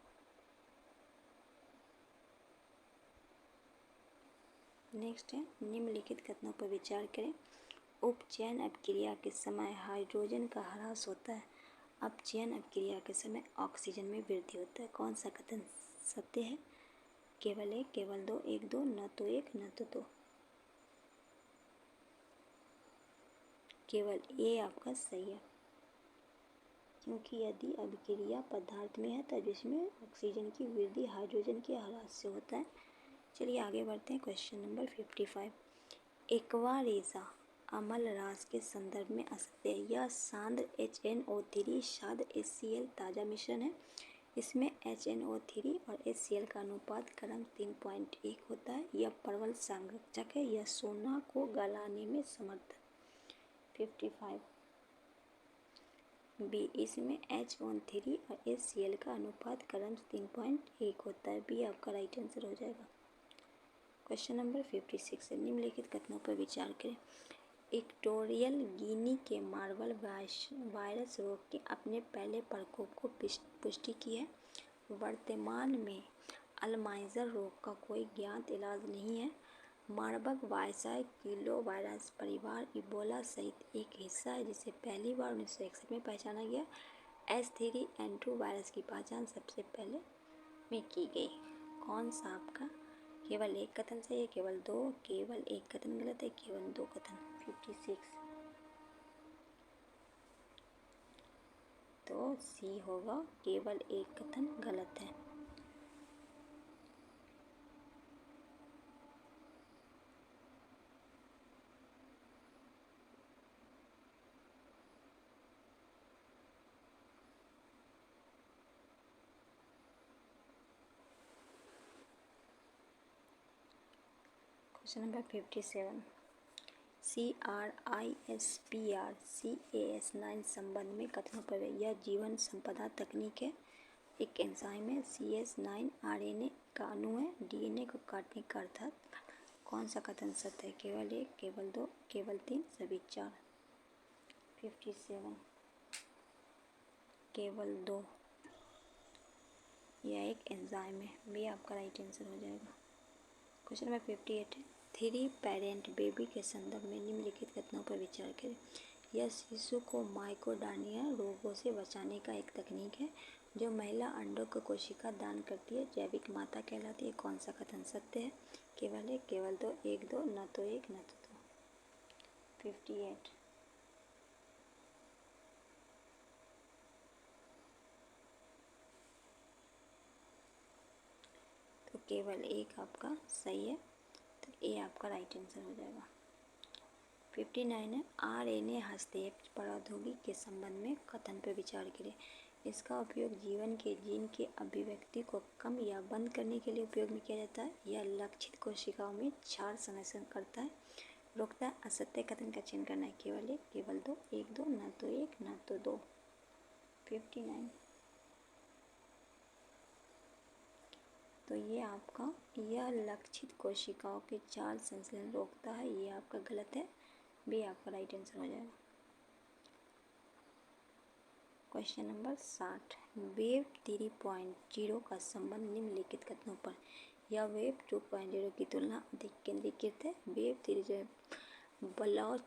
नेक्स्ट है, निम्नलिखित कथनों पर विचार करें। उपचयन अपक्रिया के समय हाइड्रोजन का ह्रास होता है। अपचयन अपक्रिया के समय ऑक्सीजन में वृद्धि होता है। कौन सा कथन सत्य है? केवल 1, केवल 2, 1, 2, न तो 1 न तो 2। केवल ए आपका सही है। क्योंकि यदि अभिक्रिया पदार्थ में है तब इसमें ऑक्सीजन की वृद्धि हाइड्रोजन के ह्रास से होता है। चलिए आगे बढ़ते हैं। Question number 55। एक्वा रेज़ा अम्ल रास के संदर्भ में असत्य है। यह सांद्र HNO3 साद्र HCl ताज़ा मिश्रण है। इसमें HNO3 और HCl का अनुपात क्रम 3.1 होता है। यह प्रबल संरक्षक है। यह सोना को गलाने में समर्थ है। 55 बी, इसमें HNO3 और HCl का अनुपात क्रम 3.1 होता है। बी आपका राइट आंसर हो जाएगा। क्वेश्चन नंबर 56 है। निम्नलिखित कथनों पर विचार करें। इक्वेटोरियल गिनी के मार्बल वायरस रोग के अपने पहले प्रकोप को पुष्टि की है। वर्तमान में अल्जाइमर रोग का कोई ज्ञात इलाज नहीं है। मार्बर्ग वायरसाई किलो वायरस परिवार इबोला सहित एक हिस्सा है जिसे पहली बार 1961 में पहचाना गया। H3N2 वायरस की पहचान सबसे पहले में की गई। कौन सा आपका केवल एक कथन सही है, केवल दो, केवल एक कथन गलत है, केवल दो कथन। 56 तो सी होगा, केवल एक कथन गलत है। Question number 57। CRISPR CAS9 संबंध में कथनों पर यह जीवन संपदा तकनीक है। एक एंजाइम है। CS9 RNA का अणु है। DNA को काटने का अर्थात कौन सा कथन सत्य है? केवल एक, केवल दो, केवल तीन, सभी चार। 57 केवल दो, यह एक एंजाइम है। भी आपका राइट आंसर हो जाएगा। क्वेश्चन नंबर 58 है। 3 पेरेंट बेबी के संदर्भ में निम्नलिखित कथनों पर विचार करें। यह शिशु को माइकोडार्निया रोगों से बचाने का एक तकनीक है। जो महिला अंडों को कोशिका दान करती है जैविक माता कहलाती है। कौन सा कथन सत्य है? केवल एक, केवल दो, एक दो, न तो एक न तो दो। 58 तो केवल एक आपका सही है, तो ए आपका राइट आंसर हो जाएगा। 59 है। RNA हस्तक्षेप प्रौद्योगिकी के संबंध में कथन पर विचार करें। इसका उपयोग जीवन के जीन के अभिव्यक्ति को कम या बंद करने के लिए उपयोग में किया जाता है। यह लक्षित कोशिकाओं में क्षार संश्लेषण करता है, रोकता है। असत्य कथन का चयन करना है। केवल एक, केवल दो, एक दो, न तो एक न तो दो। 59 तो ये आपका यह लक्षित कोशिकाओं के क्षार संश्लेषण रोकता है, ये आपका गलत है। बी आपका राइट आंसर हो जाएगा। Question number 60। वेब 3.0 का संबंध निम्नलिखित कथनों पर। यह वेब 2.0 की तुलना अधिक केंद्रीकृत है। वेब 3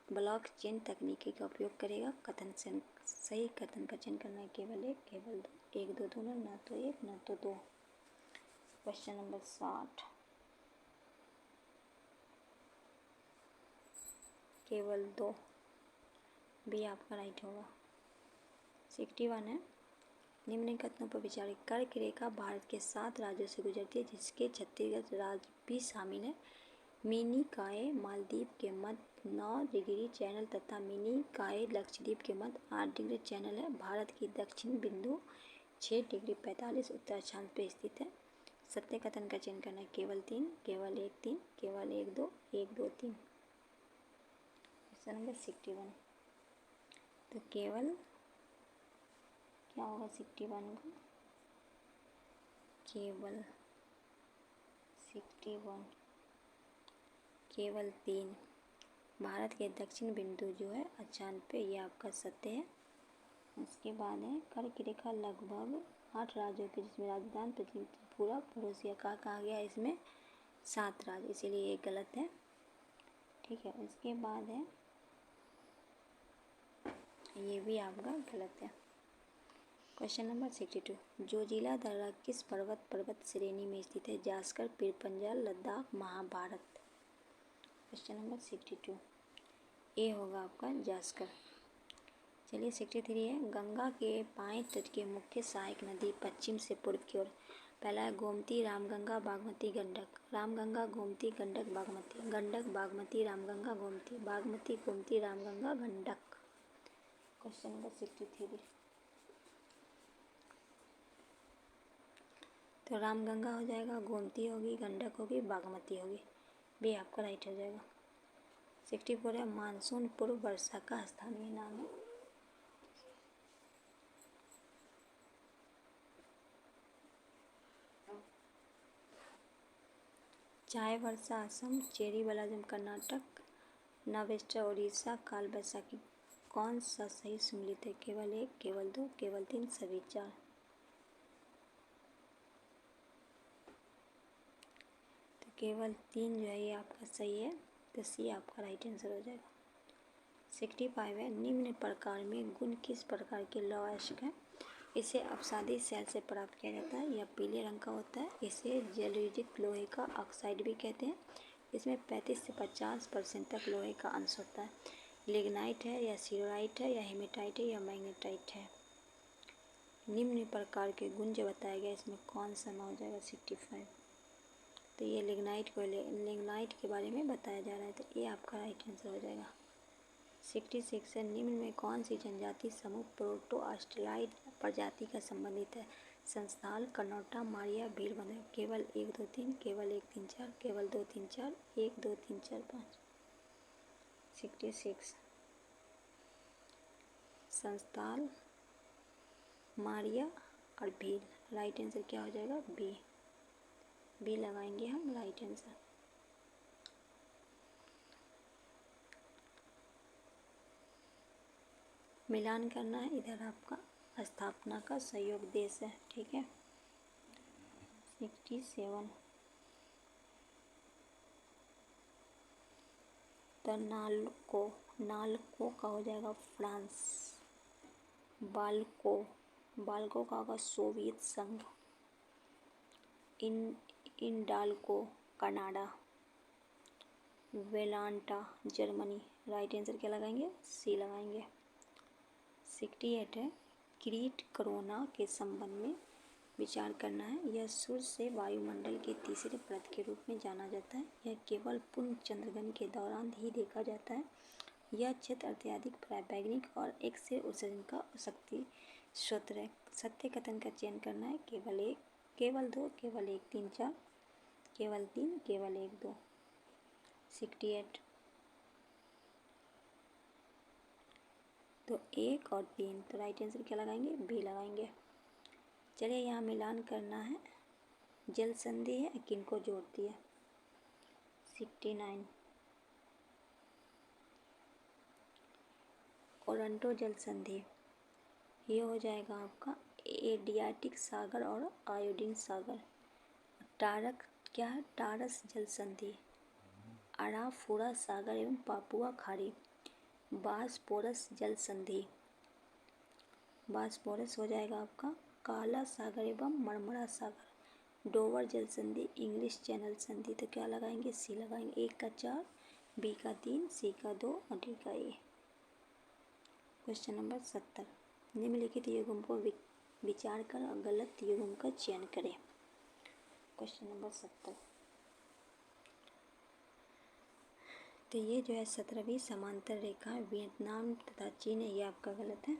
ब्लॉकचेन तकनीकी का उपयोग करेगा। कथन से सही कथन का चयन करना है। केवल एक, केवल दो, एक दो दोनों, न तो एक न तो दो। क्वेश्चन नंबर 60 केवल दो, बी आपका राइट होगा। 61 है। निम्न कथनों पर विचार। कर्क रेखा भारत के 7 राज्यों से गुजरती है जिसके छत्तीसगढ़ राज्य भी शामिल है। मिनिकॉय मालदीव के मध्य 9 डिग्री चैनल तथा मिनिकॉय लक्षद्वीप के मध्य 8 डिग्री चैनल है। भारत की दक्षिण बिंदु 6 डिग्री 45 उत्तर अक्षांश पर स्थित है। सत्य कथन का चयन करना है। केवल तीन, केवल एक तीन, केवल एक दो, एक दो तीन। क्वेश्चन नंबर 61 तो केवल क्या होगा? 61 का केवल 61 केवल तीन। भारत के दक्षिण बिंदु जो है अक्षांश पे, ये आपका सत्य है। उसके बाद है कर्क रेखा लगभग 8 राज्यों के जिसमें राजस्थान, त्रिपुरा, पड़ोसिया का कहा गया है। इसमें 7 राज्य, इसीलिए ये गलत है। ठीक है, उसके बाद है ये भी आपका गलत है। Question number 62। जोजिला दर्रा किस पर्वत श्रेणी में स्थित है? जास्कर, पीरपंजल, लद्दाख, महाभारत। क्वेश्चन नंबर 62 ए होगा आपका जास्कर। चलिए 63 है, गंगा के बाएं तट की मुख्य सहायक नदी पश्चिम से पूर्व की ओर। पहला है गोमती, रामगंगा, बागमती, गंडक। रामगंगा, गोमती, गंडक, बागमती। गंडक, बागमती, रामगंगा, गोमती। बागमती, गोमती, रामगंगा, गंडक। Question number 63। तो रामगंगा हो जाएगा, गोमती होगी, गंडक होगी, बागमती होगी। बी आपका राइट हो जाएगा। 64 है, मानसून पूर्व वर्षा का स्थानीय नाम है। चाय वर्षा असम, चेरी बलाजम कर्नाटक, नावेस्टर उड़ीसा, काल बैसाखी। कौन सा सही सम्मिलित है? केवल एक, केवल दो, केवल तीन, सभी चार। तो केवल तीन जो है ये आपका सही है, तो सी आपका राइट आंसर हो जाएगा। 65 है, निम्न प्रकार में गुण किस प्रकार के लौह है? इसे अपसादी सेल से प्राप्त किया जाता है। यह पीले रंग का होता है। इसे जलविद्युत लोहे का ऑक्साइड भी कहते हैं। इसमें 35 से 50% तक लोहे का अंश होता है। लिग्नाइट है या सिरोराइट है या हेमेटाइट है या मैग्नेटाइट है? निम्न प्रकार के गुण जो बताया गया इसमें कौन सा हो जाएगा? 65। तो ये लिग्नाइट के बारे में बताया जा रहा है, तो ये आपका राइट आंसर हो जाएगा। 66 है, निम्न में कौन सी जनजाति समूह प्रोटो ऑस्ट्रेलाइड प्रजाति का संबंधित है? संस्थाल, कनौटा, मारिया, भील, बंदर। केवल 1 2 3, केवल 1 3 4, केवल 2 3 4, 1 2 3 4 5। 66 संस्थाल, मारिया और भील। राइट आंसर क्या हो जाएगा? बी। बी लगाएंगे हम राइट आंसर। मिलान करना है, इधर आपका स्थापना का सहयोग देश है, ठीक है। 67 तो नालको का हो जाएगा फ्रांस। बाल्को का होगा सोवियत संघ। Indalco Canada. वेलांटा Germany. Right answer क्या लगाएंगे? सी लगाएंगे। 68 है, क्रीट कोरोना के संबंध में विचार करना है। यह सूर्य से वायुमंडल के तीसरे परत के रूप में जाना जाता है। यह केवल पूर्ण चंद्रग्रहण के दौरान ही देखा जाता है। यह क्षेत्र अत्यधिक प्रावैज्ञानिक और एक्स रे उत्सर्जन का शक्ति स्रोत है। सत्य कथन का चयन करना है। केवल 1, केवल 2, केवल 1 3 4, केवल 3, केवल 1 2। 68 तो 1 और 3, तो राइट आंसर क्या लगाएंगे? बी लगाएंगे। चलिए यहाँ मिलान करना है। जल संधि है, किनको जोड़ती है? 69 ओरंटो जल संधि। ये हो जाएगा आपका एडियाटिक सागर और आयोडीन सागर। टारक क्या है? टारस जल संधि। अराफोरा सागर एवं पापुआ खाड़ी। बासपोरस जल संधि। बासपोरस हो जाएगा आपका काला सागर एवं मरमरा सागर। डोवर जल संधि, इंग्लिश चैनल संधि। तो क्या लगाएंगे? सी लगाएंगे। 1 का 4, बी का 3, सी का 2 और डी का ए। क्वेश्चन नंबर 70, निम्नलिखित युग्म को विचार कर और गलत युग्म का चयन करें। क्वेश्चन नंबर 70, तो ये जो है 17वीं समांतर रेखा वियतनाम तथा चीन है, ये आपका गलत है,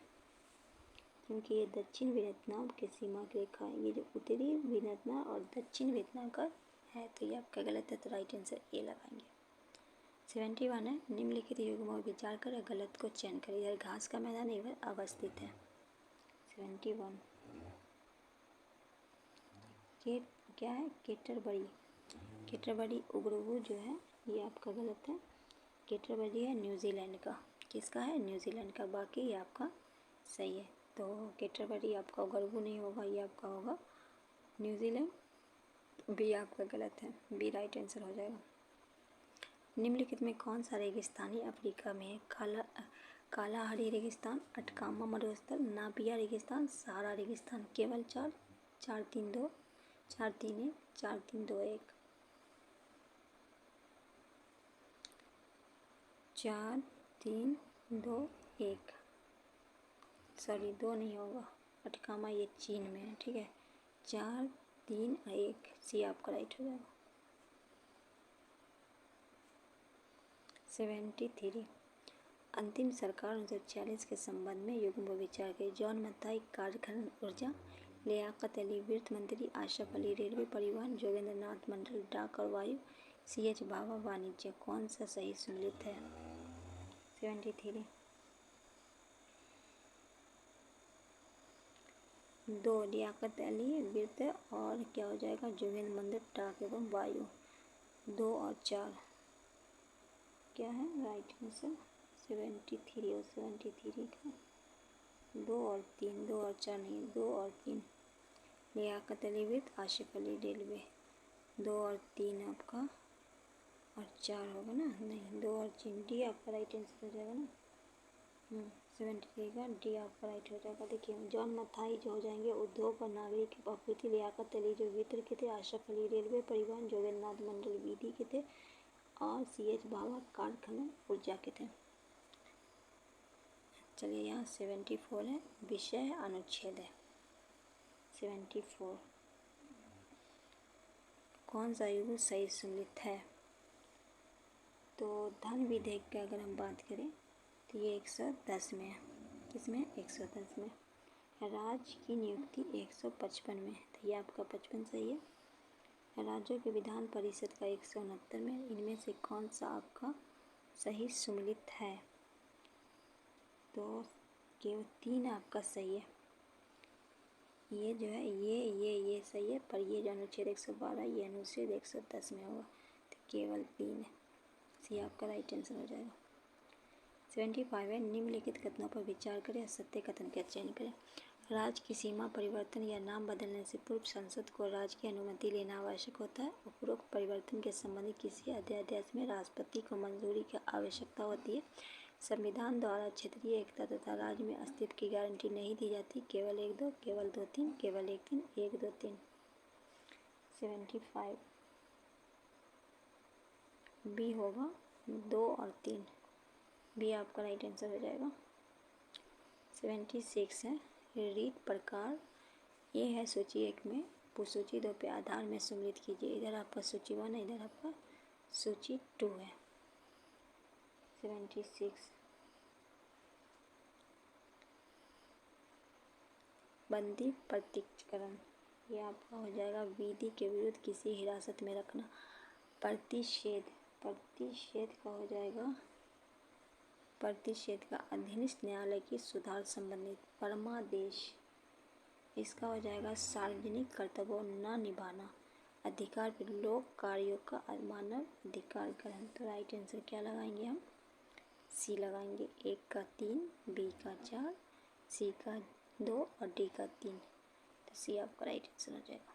क्योंकि ये दक्षिण वियतनाम की सीमा की रेखा है। ये जो उत्तरी वियतनाम और दक्षिण वियतनाम का है, तो ये आपका गलत है, तो राइट आंसर ए लगाएंगे। 71 है, निम्नलिखित युग्मों पर विचार कर गलत को चयन करें। इधर घास का मैदान इधर अवस्थित है। 71 क्या है? केटरबरी उग्रवू जो है ये आपका गलत है। केटरबरी है न्यूजीलैंड का। किसका है? न्यूजीलैंड का। बाकी ये आपका सही है। तो केटरबरी आपका उग्रवू नहीं होगा, ये आपका होगा न्यूजीलैंड। बी आपका गलत है, बी राइट आंसर हो जाएगा। निम्नलिखित में कौन सा रेगिस्तानी अफ्रीका में है? कालाहारी रेगिस्तान, अटकामा मरुस्थल, नाबिया रेगिस्तान, सहारा रेगिस्तान। केवल 4, 4 3 2, 4 3 1, 4 3 2 1, 4 3 2 1। सॉरी 2 नहीं होगा, अटकामा ये चीन में है, ठीक है। 4, 3, 1, सी आपका राइट हो जाएगा। 73 अंतिम सरकार 1946 के संबंध में युग्म विचार करें। जॉन मथाई कार्यखंड ऊर्जा, लियाकत अली वित्त मंत्री, आशफ अली रेलवे परिवहन, जोगेंद्र नाथ मंडल डाक और वायु, CH भाभा वाणिज्य। कौन सा सही सम्मिलित है? 73 2 लियाकत अली वित्त और क्या हो जाएगा जोगेंद्र मंडल डाक एवं वायु। 2 और 4 क्या है राइट आंसर? 73 और 73 का 2 और 3, 2 और 4 नहीं, 2 और 3 लियाकत अली वित्त, आशिफ अली रेलवे। 2 और 3 आपका और 4 होगा ना, नहीं 2 और 3, डी आपका राइट आंसर हो जाएगा ना। 73 का डी आपका राइट हो जाएगा। देखिए जॉन मथाई जो हो जाएंगे उद्योग और नागरिक आपूर्ति, लियाकत अली जो वित्त के थे, आशफ अली रेलवे परिवहन, जोगेंद्र नाथ मंडल विधि के थे और CH भाभा कारखाना ऊर्जा के थे। चलिए यहाँ 74 है, विषय अनुच्छेद है। 74 कौन सा युग सही सम्मिलित है? तो धन विधेयक की अगर हम बात करें तो ये 110 में है। किसमें? 110 में। राज्य की नियुक्ति 155 में है, तो ये आपका 55 सही है। राज्यों के विधान परिषद का 169 में। इनमें से कौन सा आपका सही सम्मिलित है? तो केवल 3 आपका सही है। ये जो है ये सही है, पर ये जो अनुच्छेद 112 ये अनुच्छेद 110 में होगा, तो केवल 3 है, सी आपका राइट आंसर हो जाएगा। 75 है, निम्नलिखित कथनों पर विचार करें, सत्य कथन का चयन करें। राज्य की सीमा परिवर्तन या नाम बदलने से पूर्व संसद को राज्य की अनुमति लेना आवश्यक होता है। उपरोक्त परिवर्तन के संबंधित किसी अध्यादेश में राष्ट्रपति को मंजूरी की आवश्यकता होती है। संविधान द्वारा क्षेत्रीय एकता तथा राज्य में अस्तित्व की गारंटी नहीं दी जाती। केवल 1, 2, केवल 2, 3, केवल 1, 3, 1, 2, 3। 75 बी होगा, 2 और 3, बी आपका राइट आंसर हो जाएगा। 76 है, रीत प्रकार ये है सूची 1 में, सूची 2 पे आधार में सम्मिलित कीजिए। इधर आपका सूची 1 है, इधर आपका सूची 2 है। 76 बंदी प्रत्यक्षकरण ये आपका हो जाएगा। विधि के विरुद्ध किसी हिरासत में रखना। प्रतिषेध का हो जाएगा, प्रतिषेध का अधीनस्थ न्यायालय की सुधार संबंधित। परमादेश इसका हो जाएगा सार्वजनिक कर्तव्यों न निभाना। अधिकार पर लोक कार्यों का मानव अधिकार ग्रहण। तो राइट आंसर क्या लगाएंगे हम? सी लगाएंगे। 1 का 3, बी का 4, सी का 2 और डी का 3, तो सी आपका राइट आंसर हो जाएगा।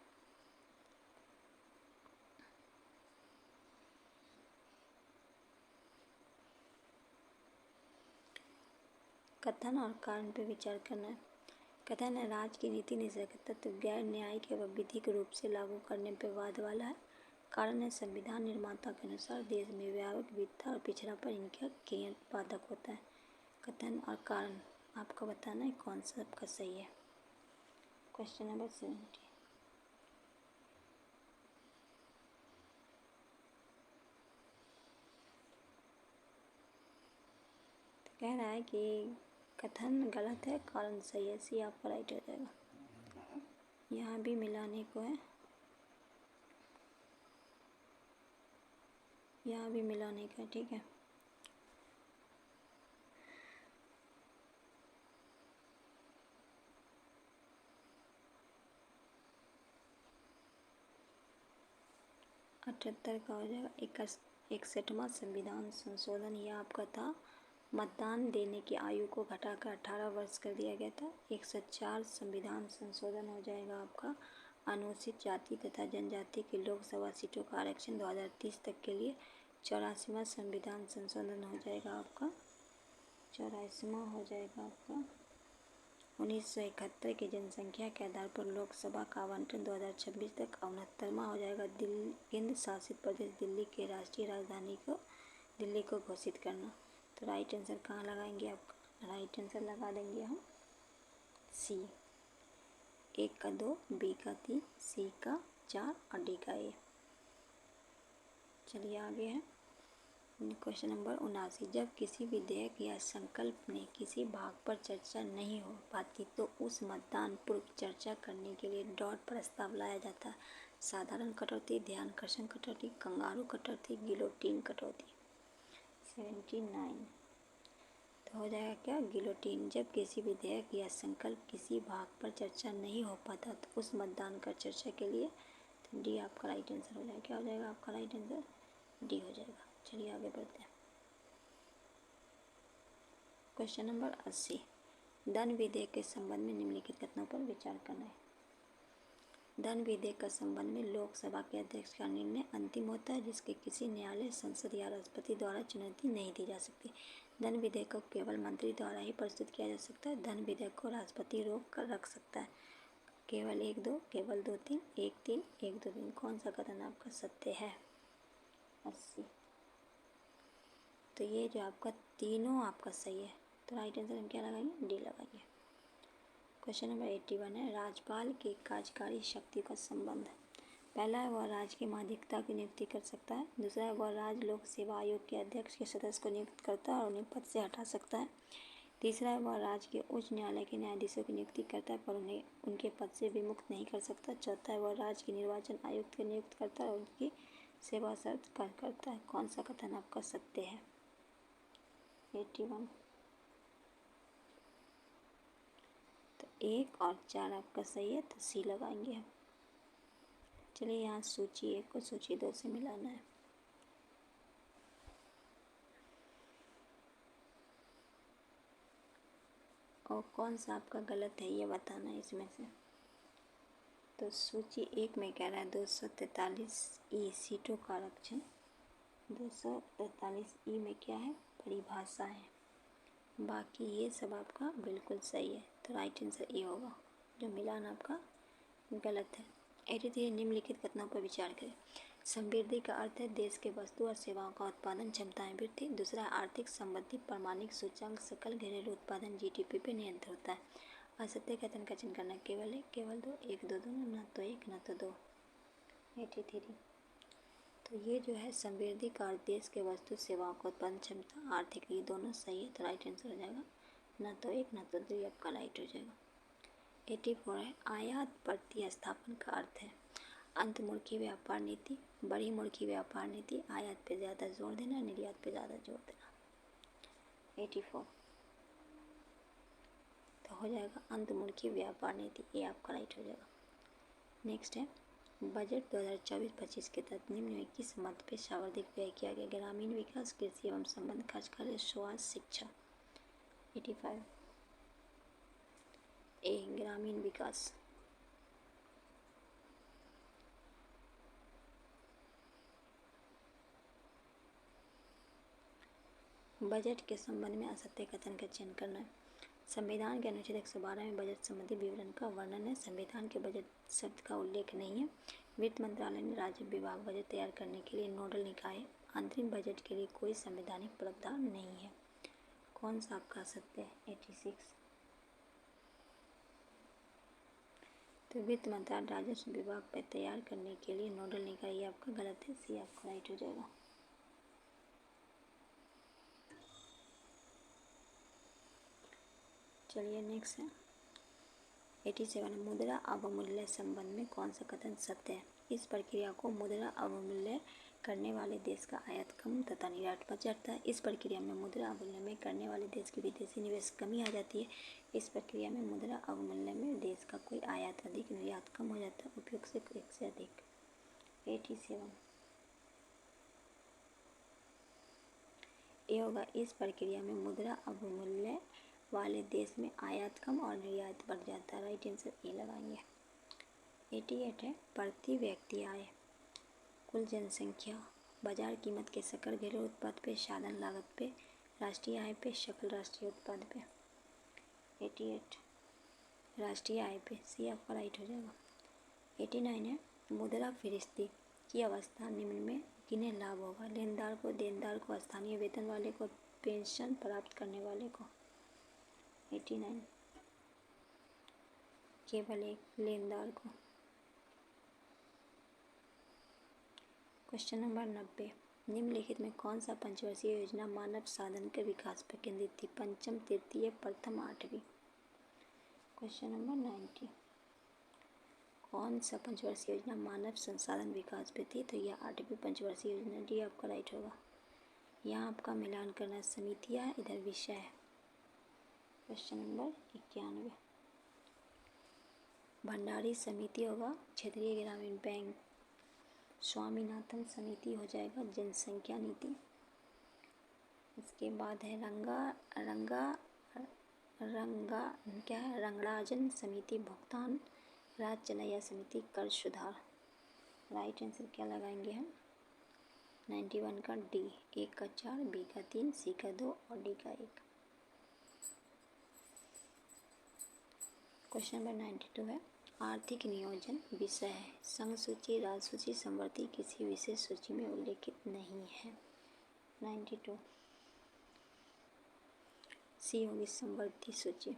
कथन और कारण पर विचार करना है। कथन है राज्य की नीति निषेधक तत्व गैर न्यायिक एवं विधिक रूप से लागू करने पर वाद वाला है। कारण है संविधान निर्माता के अनुसार देश में व्यापक विविधता और पिछड़ापन इनका केंद्र बाधक होता है। कथन और कारण आपको बताना है कौन सा आपका सही है। क्वेश्चन नंबर 70 तो कह रहा है कि कथन गलत है, कारण सही है, सी आपका राइट हो जाएगा। यहाँ भी मिलाने को है, यहाँ भी मिलाने का, ठीक है। अठहत्तर का हो जाएगा। 61वां संविधान संशोधन यह आपका था। मतदान देने की आयु को घटाकर 18 वर्ष कर दिया गया था। 104 संविधान संशोधन हो जाएगा आपका। अनुसूचित जाति तथा जनजाति की लोकसभा सीटों का आरक्षण 2030 तक के लिए। 84वां संविधान संशोधन हो जाएगा आपका। 84वां हो जाएगा आपका 1971 की जनसंख्या के आधार पर लोकसभा का आवंटन 2026 तक। 69वां हो जाएगा केंद्र शासित प्रदेश दिल्ली के राष्ट्रीय राजधानी को दिल्ली को घोषित करना। तो राइट आंसर कहाँ लगाएंगे आपका? राइट आंसर लगा देंगे हम सी, ए का 2, बी का 3, सी का 4 और डी का ए। चलिए आगे है क्वेश्चन नंबर 79। जब किसी विधेयक या संकल्प में किसी भाग पर चर्चा नहीं हो पाती तो उस मतदान पूर्व चर्चा करने के लिए डॉट प्रस्ताव लाया जाता है। साधारण कटौती, ध्यानाकर्षण कटौती, कंगारू कटौती, गिलोटीन कटौती। 79 तो हो जाएगा क्या, गिलोटीन। जब किसी विधेयक या संकल्प किसी भाग पर चर्चा नहीं हो पाता तो उस मतदान कर चर्चा के लिए, तो डी आपका राइट आंसर हो जाएगा। क्या हो जाएगा आपका राइट आंसर, डी हो जाएगा। चलिए आगे बढ़ते हैं। Question number 80। धन विधेयक के संबंध में निम्नलिखित कथनों पर विचार करना है। धन विधेयक का संबंध में लोकसभा के अध्यक्ष का निर्णय अंतिम होता है, जिसके किसी न्यायालय, संसद या राष्ट्रपति द्वारा चुनौती नहीं दी जा सकती। धन विधेयक को केवल मंत्री द्वारा ही प्रस्तुत किया जा सकता है। धन विधेयक को राष्ट्रपति रोक कर रख सकता है। केवल 1-2, केवल 2-3, 1-3, 1-2-3। कौन सा कथन आपका सत्य है? 80। तो ये जो आपका तीनों आपका सही है, तो राइट आंसर हम क्या लगाएंगे, डी लगाएंगे। क्वेश्चन नंबर 81 है राज्यपाल की कार्यकारी शक्ति का संबंध। पहला है वह राज्य के माध्यिकता की नियुक्ति कर सकता है। दूसरा है वह राज्य लोक सेवा आयोग के अध्यक्ष के सदस्य को नियुक्त करता है और उन्हें पद से हटा सकता है। तीसरा है वह राज्य के उच्च न्यायालय के न्यायाधीशों की नियुक्ति करता है पर उन्हें उनके पद से विमुक्त नहीं कर सकता। चौथा है वह राज्य के निर्वाचन आयुक्त को नियुक्त करता है और उनकी सेवा शर्त करता है। कौन सा कथन आपका सत्य है? 81। तो 1 और 4 आपका सही है, तो सी लगाएंगे हम। चलिए यहाँ सूची 1 को सूची 2 से मिलाना है। और कौन सा आपका गलत है ये बताना है इसमें से। तो सूची 1 में कह रहा है 243 सीटों का आरक्षण। 243 में क्या है, परिभाषा है। बाकी ये सब आपका बिल्कुल सही है, तो राइट आंसर ए होगा। जो मिलान आपका गलत है। 83 निम्नलिखित कथनों पर विचार करें। समृद्धि का अर्थ है देश के वस्तु और सेवाओं का उत्पादन क्षमता में वृद्धि। दूसरा आर्थिक संबंधी प्रमाणिक सूचकांक सकल घरेलू उत्पादन जीडीपी पे नियंत्रित होता है। असत्य कथन का चिन्ह करना केवल 1, केवल 2, 1-2 दोनों, ना तो 1 ना तो 2। 83 तो ये जो है समृद्धि का अर्थ देश के वस्तु सेवाओं का उत्पादन क्षमता, आर्थिक, ये दोनों सही है, तो राइट आंसर हो जाएगा। ना तो 1 ना तो 2 आपका राइट हो जाएगा। 84 है आयात प्रतिस्थापन का अर्थ है अंतर्मुखी व्यापार नीति, बड़ी मुल्की व्यापार नीति, आयात पे ज़्यादा जोर देना, निर्यात पे ज़्यादा जोर देना। 84 तो हो जाएगा अंतर्मुखी व्यापार नीति, ये आपका राइट हो जाएगा। नेक्स्ट है बजट 2024-25 के तहत निम्न में किस मद पे सर्वाधिक व्यय किया गया? ग्रामीण विकास, कृषि एवं संबंध, खासकर स्वास्थ्य, शिक्षा। 85 ए ग्रामीण विकास। बजट के संबंध में असत्य कथन का चयन करना है। संविधान के अनुच्छेद 112 में बजट संबंधी विवरण का वर्णन है। संविधान के बजट शब्द का उल्लेख नहीं है। वित्त मंत्रालय में राज्य विभाग बजट तैयार करने के लिए नोडल निकाय। अंतरिम बजट के लिए कोई संवैधानिक प्रावधान नहीं है। कौन सा आपका सत्य है? 86 तो वित्त मंत्रालय राजस्व विभाग पर तैयार करने के लिए नोडल निकाय, ये आपका गलत है, सी आपका राइट हो जाएगा। चलिए नेक्स्ट है 87 मुद्रा अवमूल्य संबंध में कौन सा कथन सत्य है? इस प्रक्रिया को मुद्रा अवमूल्य करने वाले देश का आयात कम तथा निर्यात बढ़ जाता है। इस प्रक्रिया में मुद्रा अवमूल्य करने वाले देश की विदेशी निवेश कमी आ जाती है। इस प्रक्रिया में मुद्रा अवमूल्य में देश का कोई आयात अधिक, निर्यात कम हो जाता है। उपयोग से एक से अधिक। 87 ये होगा इस प्रक्रिया में मुद्रा अवमूल्य वाले देश में आयात कम और निर्यात बढ़ जाता है। राइट आंसर ए लगाएंगे। 88 है प्रति व्यक्ति आय, कुल जनसंख्या, बाजार कीमत के सकल घरेलू उत्पाद पे, साधन लागत पे, राष्ट्रीय आय पे, सकल राष्ट्रीय उत्पाद पे। 88 राष्ट्रीय आय पे, सी आपका राइट हो जाएगा। 89 है मुद्रा फिरिस्ती की अवस्था निम्न में किन्हें लाभ होगा? लेनदार को, देनदार को, स्थानीय वेतन वाले को, पेंशन प्राप्त करने वाले को। 89 केवल एक लेनदार को। क्वेश्चन नंबर 90, निम्नलिखित में कौन सा पंचवर्षीय योजना मानव साधन के विकास पर केंद्रित थी? पंचम, तृतीय, प्रथम, आठवीं। क्वेश्चन नंबर 90, कौन सा पंचवर्षीय योजना मानव संसाधन विकास पे थी? तो यह 8वीं पंचवर्षीय योजना। डी आपका राइट होगा। यहाँ आपका मिलान करना समितियाँ है, इधर विषय है। क्वेश्चन नंबर 91, भंडारी समिति होगा क्षेत्रीय ग्रामीण बैंक। स्वामीनाथन समिति हो जाएगा जनसंख्या नीति। इसके बाद है रंगराजन समिति भुगतान। राज चलैया समिति कर सुधार। राइट आंसर क्या लगाएंगे हम? 91 का डी। 1 का 4, बी का 3, सी का 2 और डी का 1। क्वेश्चन नंबर 92 है, आर्थिक नियोजन विषय है। संघ सूची, राजसूची, समवर्ती किसी विशेष सूची में उल्लेखित नहीं है। 92 सी होगी समवर्ती सूची।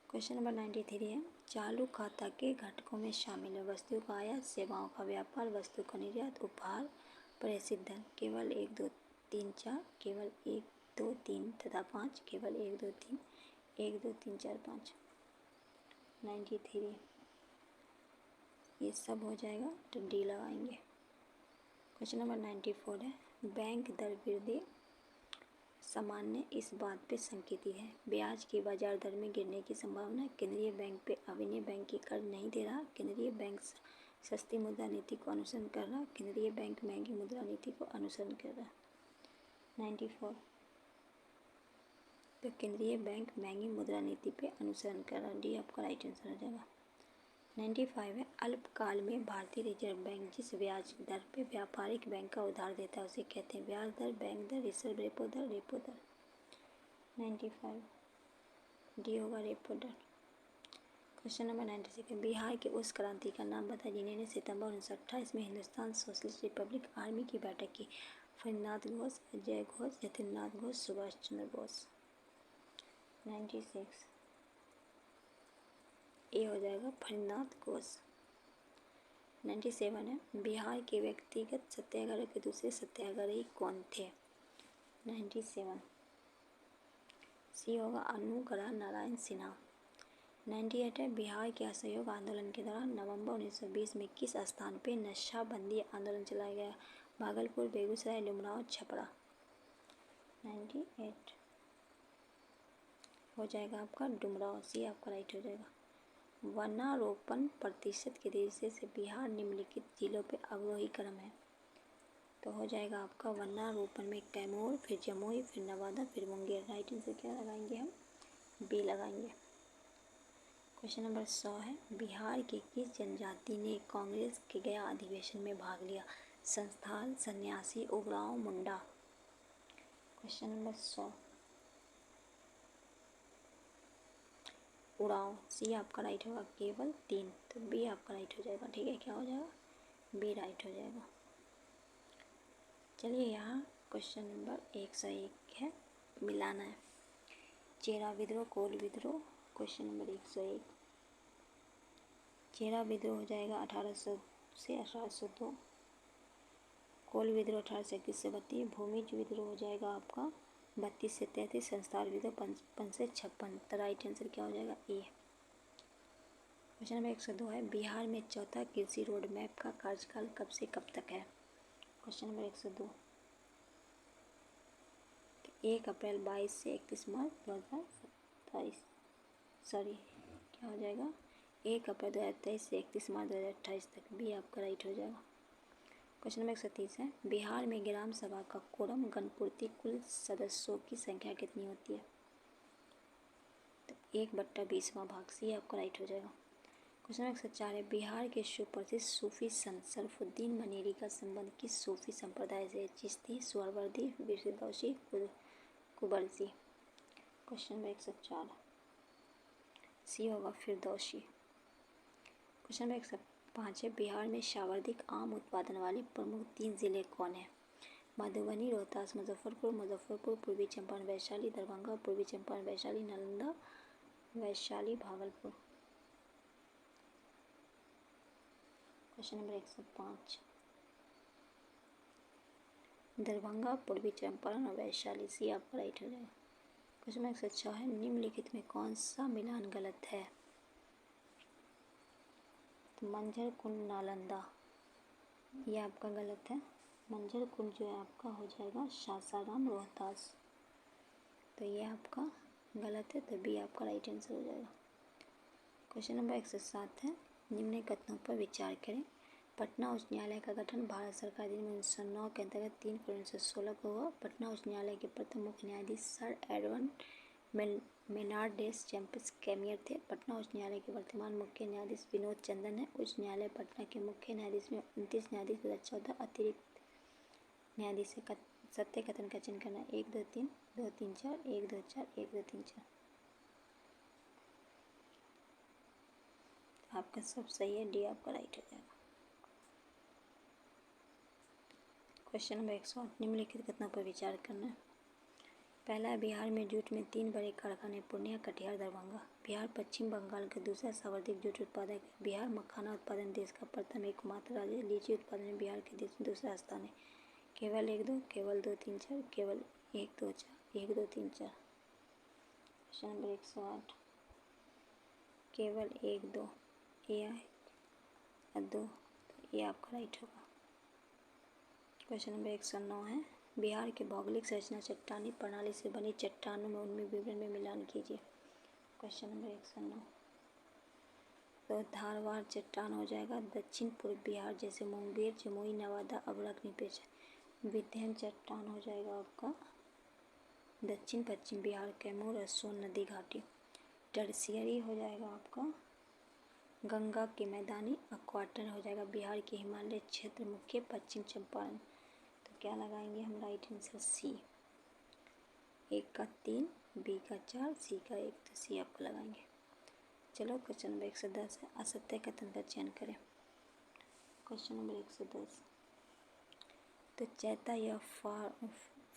क्वेश्चन नंबर 93 है, चालू खाता के घटकों में शामिल है वस्तुओं का आयात, सेवाओं का व्यापार, वस्तु का निर्यात, उपहार, प्रेषित धन। केवल 1, 2, 3, 4, केवल 1, 2, 3 तथा 5, केवल 1, 2, 3, 1, 2, 3, 4, 5। 93 ये सब हो जाएगा तो डी लगाएंगे। क्वेश्चन नंबर 94 है, बैंक दर वृद्धि सामान्य इस बात पे संकेती है, ब्याज की बाजार दर में गिरने की संभावना। केंद्रीय बैंक पे अविनय बैंक की कर्ज नहीं दे रहा। केंद्रीय बैंक सस्ती मुद्रा नीति को अनुसरण कर रहा। केंद्रीय बैंक महंगी मुद्रा नीति को अनुसरण कर रहा। 94 तो केंद्रीय बैंक महंगी मुद्रा नीति पे अनुसरण कर रहा। डी आपका राइट आंसर हो जाएगा। 95 है, अल्पकाल में भारतीय रिजर्व बैंक जिस ब्याज दर पे व्यापारिक बैंक का उधार देता है उसे कहते हैं ब्याज दर, बैंक दर, रिजर्व रेपो दर, रेपो दर। 95 डी होगा रेपो दर। क्वेश्चन नंबर 96 है, बिहार के उस क्रांति का नाम बताएं जिन्होंने सितंबर 1928 में हिंदुस्तान सोशलिस्ट रिपब्लिक आर्मी की बैठक की। फरीदनाथ घोष, अजय घोष, जतिननाथ घोष, सुभाष चंद्र बोस। 96 ए हो जाएगा फरीदनाथ घोष। 97 है, बिहार के व्यक्तिगत सत्याग्रह के दूसरे सत्याग्रही कौन थे? 97 सी होगा अनुग्रह नारायण सिन्हा। 98 है, बिहार के असहयोग आंदोलन के दौरान नवंबर 1920 में किस स्थान पे नशाबंदी आंदोलन चलाया गया? भागलपुर, बेगूसराय, लुमराव, छपरा। 98 हो जाएगा आपका डुमराव। सी आपका राइट हो जाएगा। वनारोपण प्रतिशत के दृष्टि से बिहार निम्नलिखित जिलों पे अवरोही क्रम है, तो हो जाएगा आपका वनारोपण में कैमूर, फिर जमुई, फिर नवादा, फिर मुंगेर। राइट आंसर क्या लगाएंगे हम? बी लगाएंगे। क्वेश्चन नंबर 100 है, बिहार की किस जनजाति ने कांग्रेस के गया अधिवेशन में भाग लिया? संस्थान, सन्यासी, उरांव, मुंडा। क्वेश्चन नंबर 100 उड़ाव। सी आपका राइट होगा। केवल 3, तो बी आपका राइट हो जाएगा। ठीक है, क्या हो जाएगा? बी राइट हो जाएगा। चलिए यहाँ क्वेश्चन नंबर 101 है, मिलाना है। चेरा विद्रोह, कोल विद्रोह। क्वेश्चन नंबर 101, चेरा विद्रोह हो जाएगा 1800 से 1802। कोल विद्रोह 1831 से 32। भूमिज विद्रोह हो जाएगा आपका 32 से 33। संस्थान विद्रोह 55 से 56। तो राइट आंसर क्या हो जाएगा? ए। क्वेश्चन नंबर 102 है, बिहार में चौथा कृषि रोड मैप का कार्यकाल कब से कब तक है? क्वेश्चन नंबर 102 1 अप्रैल 22 से 31 मार्च 2027। सॉरी, क्या हो जाएगा? 1 अप्रैल 2023 से 31 मार्च 2028 तक। बी आपका राइट हो जाएगा। क्वेश्चन नंबर 130 है, बिहार में ग्राम सभा का कोरम गणपूर्ति कुल सदस्यों की संख्या कितनी होती है? तो 1/20वां भाग। सी आपका राइट हो जाएगा। क्वेश्चन नंबर 104 है, बिहार के सुप्रसिद्ध सूफी संत शरफुद्दीन मनेरी का संबंध किस सूफी संप्रदाय से? चिश्ती, सुहरावर्दी, फिरदौसी, कुबरसी। क्वेश्चन नंबर 104 सी होगा फिरदौसी। क्वेश्चन नंबर 105 है, बिहार में सर्वाधिक आम उत्पादन वाले प्रमुख 3 जिले कौन है? मधुबनी, रोहतास, मुजफ्फरपुर, पूर्वी चंपारण, वैशाली, दरभंगा, पूर्वी चंपारण, वैशाली, नालंदा, वैशाली, भागलपुर। क्वेश्चन नंबर 105, दरभंगा, पूर्वी चंपारण और वैशाली, सी आपका राइट हो जाएगा। क्वेश्चन नंबर 106 है, निम्नलिखित में कौन सा मिलान गलत है? तो मंझर कुंड नालंदा, ये आपका गलत है। मंझर कुंड जो है आपका हो जाएगा सासाराम रोहतास, तो ये आपका गलत है, तो बी आपका राइट आंसर हो जाएगा। क्वेश्चन नंबर 107 है, निम्न कथनों पर विचार करें। पटना उच्च न्यायालय का गठन भारत सरकार दिन 1909 के अंतर्गत 3 फरवरी 1916 को हुआ। पटना उच्च न्यायालय के प्रथम मुख्य न्यायाधीश सर एडवर्ड मेनार्डेस चैम्पियंस कैमियर थे। पटना उच्च न्यायालय के वर्तमान मुख्य न्यायाधीश विनोद चंदन है। उच्च न्यायालय पटना के मुख्य न्यायाधीश में 29 न्यायाधीश 2014 अतिरिक्त न्यायाधीश है। सत्य कथन का चयन करना 1 2 3 2 3 4 1 2 4 1 2 3 4। आपका सब सही है, डी आपका राइट हो जाएगा। क्वेश्चन नंबर 108, निम्नलिखित कथनों पर विचार करना है। पहला, बिहार में जूट में 3 बड़े कारखाने पूर्णिया, कटिहार, दरभंगा। बिहार पश्चिम बंगाल का दूसरा सर्वाधिक जूट उत्पादक है। बिहार मखाना उत्पादन देश का प्रथम एकमात्र राज्य है। लीची उत्पादन में बिहार के देश में दूसरा स्थान है। केवल 1 2 केवल 2 3 4 केवल 1 2 4 1 2 3 4। क्वेश्चन नंबर 108, केवल 1 2 ये है 2, तो ये आपका राइट होगा। क्वेश्चन नंबर 109 है, बिहार के भौगोलिक संरचना चट्टानी प्रणाली से बनी चट्टानों में उनमें विवरण में मिलान कीजिए। क्वेश्चन नंबर 109, तो धारवाड़ चट्टान हो जाएगा। दक्षिण पूर्व बिहार जैसे मुंगेर, जमुई, नवादा, अभरक, निपेश। विंध्य चट्टान हो जाएगा आपका दक्षिण पश्चिम बिहार, कैमूर और सोन नदी घाटी। टर्शियरी हो जाएगा आपका गंगा के मैदानी। अक्वाटर हो जाएगा बिहार के हिमालय क्षेत्र मुख्य पश्चिम चंपारण। तो क्या लगाएंगे हम? Right answer C. 1 का 3, बी का 4, सी का 1, तो सी आपको लगाएंगे। चलो क्वेश्चन नंबर 110 है, असत्य कथन का चयन करें। क्वेश्चन नंबर 110, तो चैता या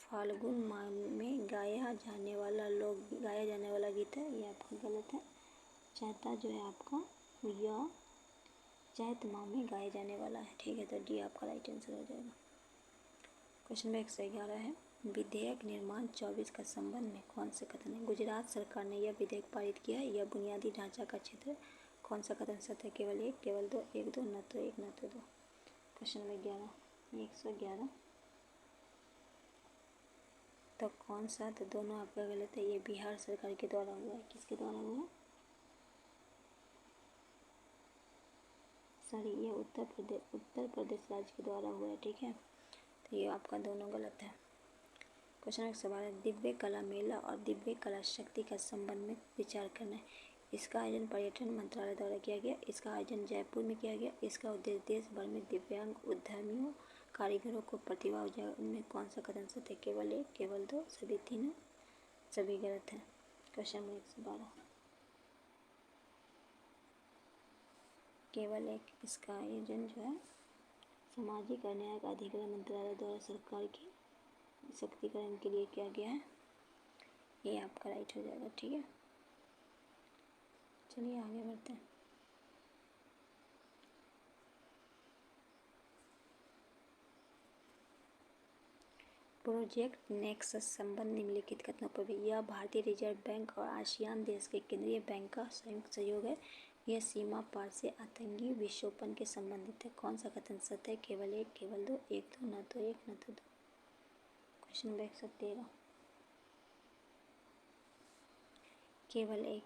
फाल्गुन माह में गाया जाने वाला गीत है, ये आपका गलत है। चैता जो है आपका यह चैत माह में गाया जाने वाला है, ठीक है, तो डी आपका राइट आंसर हो जाएगा। क्वेश्चन नंबर 111 है, विधेयक निर्माण 24 का संबंध में कौन से कथन है? गुजरात सरकार ने यह विधेयक पारित किया है। यह बुनियादी ढांचा का क्षेत्र। कौन सा कथन सत्य है? केवल 1, केवल 2, 1 2, न तो 1 न तो 2। क्वेश्चन नंबर 111, तो कौन सा? तो दोनों आपका गलत है। ये बिहार सरकार के द्वारा हुआ है। किसके द्वारा हुआ है? सॉरी, ये उत्तर प्रदेश राज्य के द्वारा हुआ है, ठीक है, तो ये आपका दोनों गलत है। क्वेश्चन नंबर 12, दिव्य कला मेला और दिव्य कला शक्ति का संबंध में विचार करना है। इसका आयोजन पर्यटन मंत्रालय द्वारा किया गया। इसका आयोजन जयपुर में किया गया। इसका उद्देश्य देश भर में दिव्यांग उद्यमियों कारीगरों को प्रतिभा हो जाए। उनमें कौन सा कथन सत्य है? केवल 1, केवल 2, सभी तीनों, सभी गलत हैं। क्वेश्चन नंबर 112, केवल 1, इसका आयोजन जो है सामाजिक और न्याय अधिकार मंत्रालय द्वारा सरकार की सशक्तिकरण के लिए किया गया है। ये आपका राइट हो जाएगा, ठीक है। चलिए आगे बढ़ते हैं। प्रोजेक्ट नेक्सस संबंध निम्नलिखित कथनों पर भी। यह भारतीय रिजर्व बैंक और आसियान देश के केंद्रीय बैंक का संयुक्त सहयोग है। यह सीमा पार से आतंकी विक्षोभन के संबंधित है। कौन सा कथन सत्य है? केवल 1, केवल 2, 1 2, न तो 1 न तो 2। क्वेश्चन नंबर 113, केवल 1,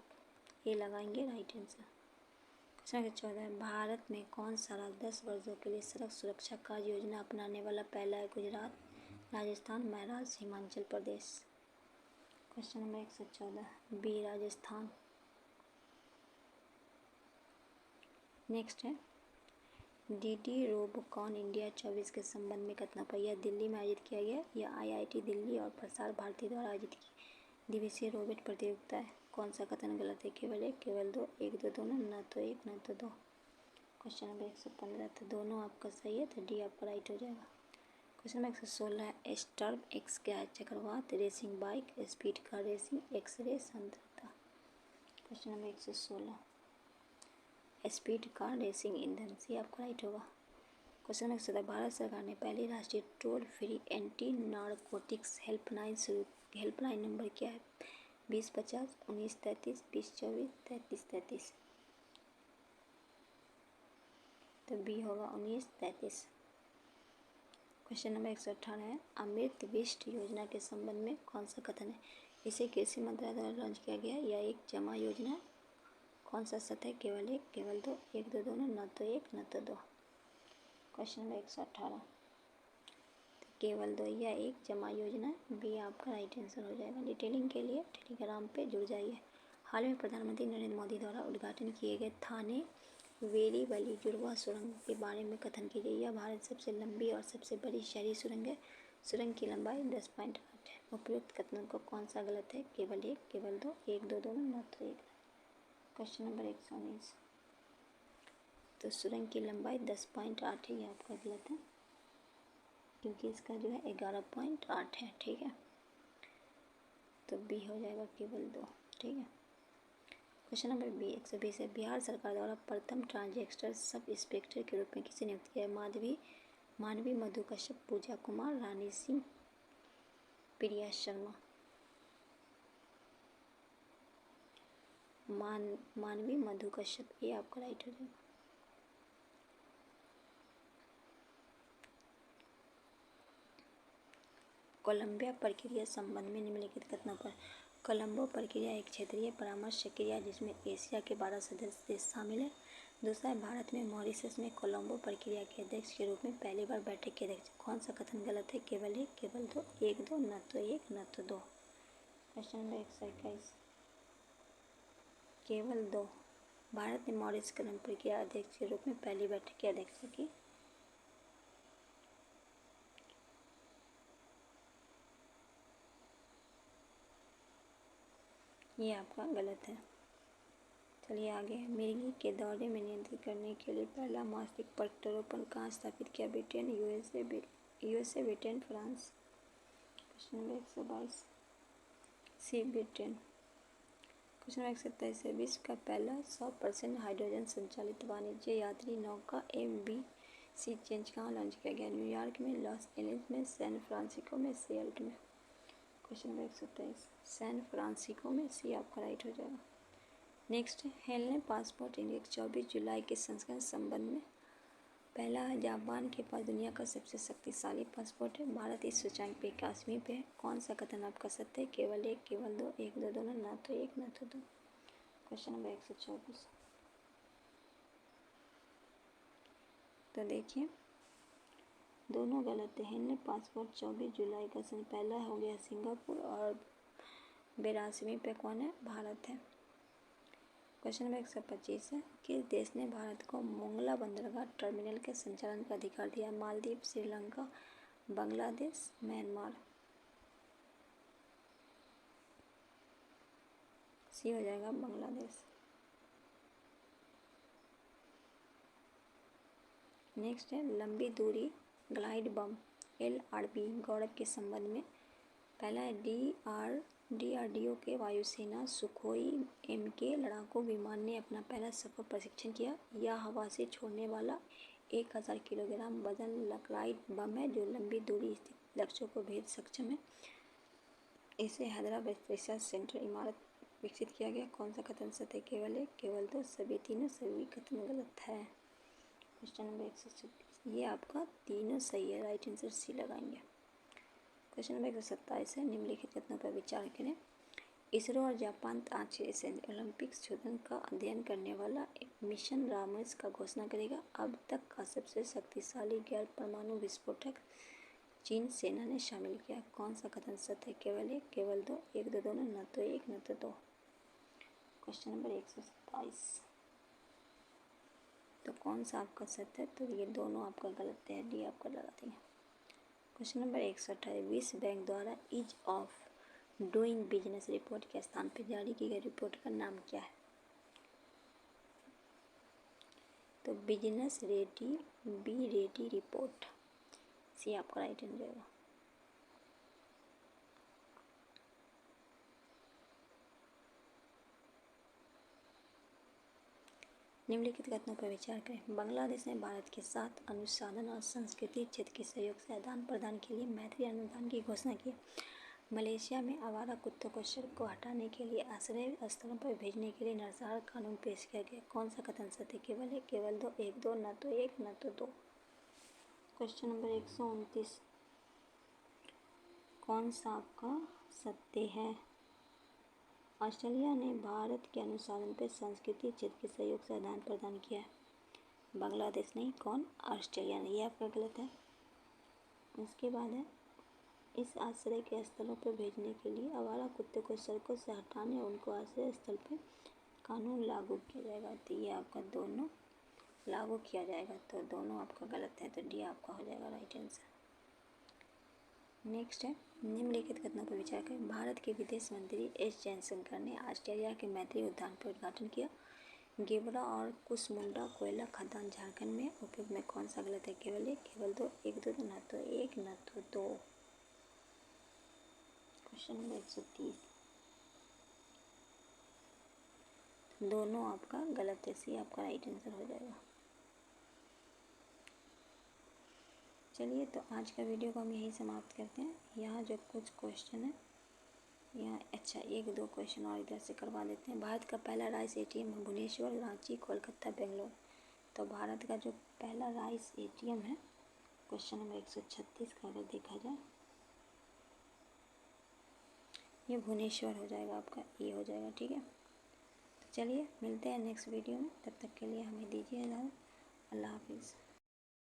ये लगाएंगे right answer. Question number 14, Bharat में कौन सा राज्य 10 वर्षों के लिए सड़क सुरक्षा कार्य योजना अपनाने वाला पहला है? Gujarat, Rajasthan, Maharashtra, Himachal Pradesh. Question number 114, B Rajasthan. Next है, डीडी रोबोकॉन इंडिया 24 के संबंध में कथनों पर। यह दिल्ली में आयोजित किया गया। यह आईआईटी दिल्ली और प्रसार भारती द्वारा आयोजित की दिवसीय रोबोट प्रतियोगिता है। कौन सा कथन गलत है? केवल 1, केवल 2, 1 2 दोनों, न तो 1 न तो 2। क्वेश्चन नंबर 115, तो दोनों आपका सही है, तो डी आपका राइट हो जाएगा। क्वेश्चन नंबर 116 है, स्टर्म एक्स क्या है? चक्रवात, racing bike, speed car racing, x ray सांद्रता। Question number 116, speed car racing ईंधन, सी आपका राइट होगा। क्वेश्चन नंबर 17, भारत सरकार ने पहली राष्ट्रीय toll free anti narcotics helpline number क्या है? 2050, 1933, 2024, 3333। तो बी होगा 1933। क्वेश्चन नंबर 118 है, अमृत विष्ट योजना के संबंध में कौन सा कथन है? इसे कृषि मंत्रालय द्वारा लॉन्च किया गया या एक जमा योजना? कौन सा सत्य है? केवल एक, केवल दो, एक दो दोनों, न तो एक न तो दो। क्वेश्चन नंबर 118, तो केवल दो या एक जमा योजना, बी आपका राइट आंसर हो जाएगा। डिटेलिंग के लिए टेलीग्राम पे जुड़ जाइए। हाल में प्रधानमंत्री नरेंद्र मोदी द्वारा उद्घाटन किए गए थाने वेरीवली जुड़वा सुरंग के बारे में कथन कीजिए। यह भारत सबसे लंबी और सबसे बड़ी शहरी सुरंग है। सुरंग की लंबाई 10.8 है। उपयुक्त कथनों को कौन सा गलत है? केवल एक, केवल दो, एक दो दोनों, न तो एक। क्वेश्चन नंबर 119, तो सुरंग की लंबाई 10.8 है, ये आपका गलत है क्योंकि इसका जो है 11.8 है। ठीक है, तो बी हो जाएगा केवल दो। ठीक है। क्वेश्चन नंबर 120 है, बिहार सरकार द्वारा प्रथम ट्रांसजेंडर सब इंस्पेक्टर के रूप में किसे नियुक्त किया है? मानवी मधु कश्यप, पूजा कुमार, रानी सिंह, प्रिया शर्मा। मानवी मधु कश्यप, ये आपका राइट हो जाएगा। कोलंबिया प्रक्रिया संबंध में निम्नलिखित कथनों पर। कोलंबो प्रक्रिया एक क्षेत्रीय परामर्श क्रिया जिसमें एशिया के 12 सदस्य देश शामिल है। दूसरा है, भारत में मॉरिशस में कोलंबो प्रक्रिया के अध्यक्ष के रूप में पहली बार बैठक के अध्यक्ष। कौन सा कथन गलत है? केवल एक, केवल दो, एक दो, न तो एक न तो दो। क्वेश्चन नंबर 121, केवल दो। भारत ने मॉरिशस कोलंबो प्रक्रिया अध्यक्ष के रूप में पहली बैठक की अध्यक्षता की। ये आपका गलत है। चलिए आगे। मिर्गी के दौरे में नियंत्रित करने के लिए पहला मास्टिक प्रत्यारोपण कहाँ स्थापित किया? Britain, USA, Britain, France. Question number 122, सी ब्रिटेन। क्वेश्चन नंबर 127 है, विश्व का पहला 100% हाइड्रोजन संचालित वाणिज्य यात्री नौका MBC चेंज कहाँ लॉन्च किया गया? न्यूयॉर्क में, लॉस एंजल्स में, सैन फ्रांसिस्को में, सिएटल में। क्वेश्चन नंबर 127, सैन फ्रांसिस्को में, सी आपका राइट हो जाएगा। नेक्स्ट है, हेलेन पासपोर्ट इंडेक्स 24 जुलाई के संस्करण संबंध में। पहला है, जापान के पास दुनिया का सबसे शक्तिशाली पासपोर्ट है। भारत इस सूचकांक पे 81वें पे है। कौन सा कथन आपका सत्य है? केवल एक, केवल दो, एक दो दोनों, ना तो एक न तो दो। क्वेश्चन नंबर 124, तो देखिए दोनों गलत है। हेलेन पासपोर्ट 24 जुलाई का सन पहला हो गया सिंगापुर और 82वें पे कौन है? भारत है। क्वेश्चन नंबर 125 है, किस देश ने भारत को मोंगला बंदरगाह टर्मिनल के संचालन का अधिकार दिया? मालदीव, श्रीलंका, बांग्लादेश, म्यांमार। सी हो जाएगा बांग्लादेश। नेक्स्ट है, लंबी दूरी ग्लाइड बम LRB गौरव के संबंध में। पहला है, DRDO के वायुसेना सुखोई MK लड़ाकू विमान ने अपना पहला सफल परीक्षण किया। यह हवा से छोड़ने वाला 1000 किलोग्राम वजन ग्लाइड बम है जो लंबी दूरी स्थित लक्ष्यों को भेज सक्षम है। इसे हैदराबाद रिसर्च सेंटर इमारत विकसित किया गया। कौन सा कथन सत्य है? केवल एक, केवल दो, सभी कथन गलत है। क्वेश्चन नंबर 126, ये आपका तीनों सही है, राइट आंसर सी लगाएंगे। क्वेश्चन नंबर 127 है, निम्नलिखित कथनों पर विचार करें। इसरो और जापान अंतर्राष्ट्रीय संधि ओलंपिक शोधन का अध्ययन करने वाला मिशन रामस का घोषणा करेगा। अब तक का सबसे शक्तिशाली गैर परमाणु विस्फोटक चीन सेना ने शामिल किया। कौन सा कथन सत्य है? केवल एक, केवल दो, एक दो दोनों, न तो एक न तो दो। क्वेश्चन नंबर 127, तो कौन सा आपका सत्य है? तो ये दोनों आपका गलत है, डी आपका लगा देंगे। क्वेश्चन नंबर 128, विश्व बैंक द्वारा ease of doing business report के स्थान पर जारी की गई रिपोर्ट का नाम क्या है? तो business ready B ready report, C आपका राइट आंसर रहेगा। निम्नलिखित कथनों पर विचार करें। बांग्लादेश ने भारत के साथ अनुसंधान और संस्कृति क्षेत्र के सहयोग से आदान प्रदान के लिए मैत्री अनुदान की घोषणा की। मलेशिया में आवारा कुत्तों को सड़क को हटाने के लिए आश्रय स्थलों पर भेजने के लिए नरसंहार कानून पेश किया गया। कौन सा कथन सत्य? केवल एक, केवल दो, एक, दो, न तो एक न तो दो। क्वेश्चन नंबर 129, कौन सा आपका सत्य है? ऑस्ट्रेलिया ने भारत के अनुसंधान पर संस्कृति क्षेत्र के सहयोग से आदान प्रदान किया है। बांग्लादेश नहीं, कौन? ऑस्ट्रेलिया ने। यह आपका गलत है। उसके बाद है, इस आश्रय के स्थलों पर भेजने के लिए आवारा कुत्ते को सड़कों से हटाने और उनको आश्रय स्थल पर कानून लागू किया जाएगा। तो ये आपका दोनों लागू किया जाएगा, तो दोनों आपका गलत है, तो डी आपका हो जाएगा राइट आंसर। नेक्स्ट है, निम्नलिखित कथनों पर विचार करें। भारत के विदेश मंत्री एस जयशंकर ने ऑस्ट्रेलिया के मैत्री उद्यान पर उद्घाटन किया। गेवरा और कुसमुंडा कोयला खदान झारखंड में उपयोग में कौन सा गलत है? केवल एक, केवल दो, एक, दो, न तो एक न तो दो। क्वेश्चन नंबर 130, दोनों आपका गलत है, सी आपका राइट आंसर हो जाएगा। चलिए, तो आज का वीडियो को हम यही समाप्त करते हैं। यहाँ जो कुछ क्वेश्चन है यहाँ, अच्छा एक दो क्वेश्चन और इधर से करवा देते हैं। भारत का पहला राइस एटीएम है भुवनेश्वर, रांची, कोलकाता, बेंगलोर। तो भारत का जो पहला राइस एटीएम है, क्वेश्चन नंबर 136 का अगर देखा जाए, ये भुवनेश्वर हो जाएगा आपका, ये हो जाएगा। ठीक है, तो चलिए मिलते हैं नेक्स्ट वीडियो में। तब तक के लिए हमें दीजिए इजाज़त। अल्लाह हाफिज़।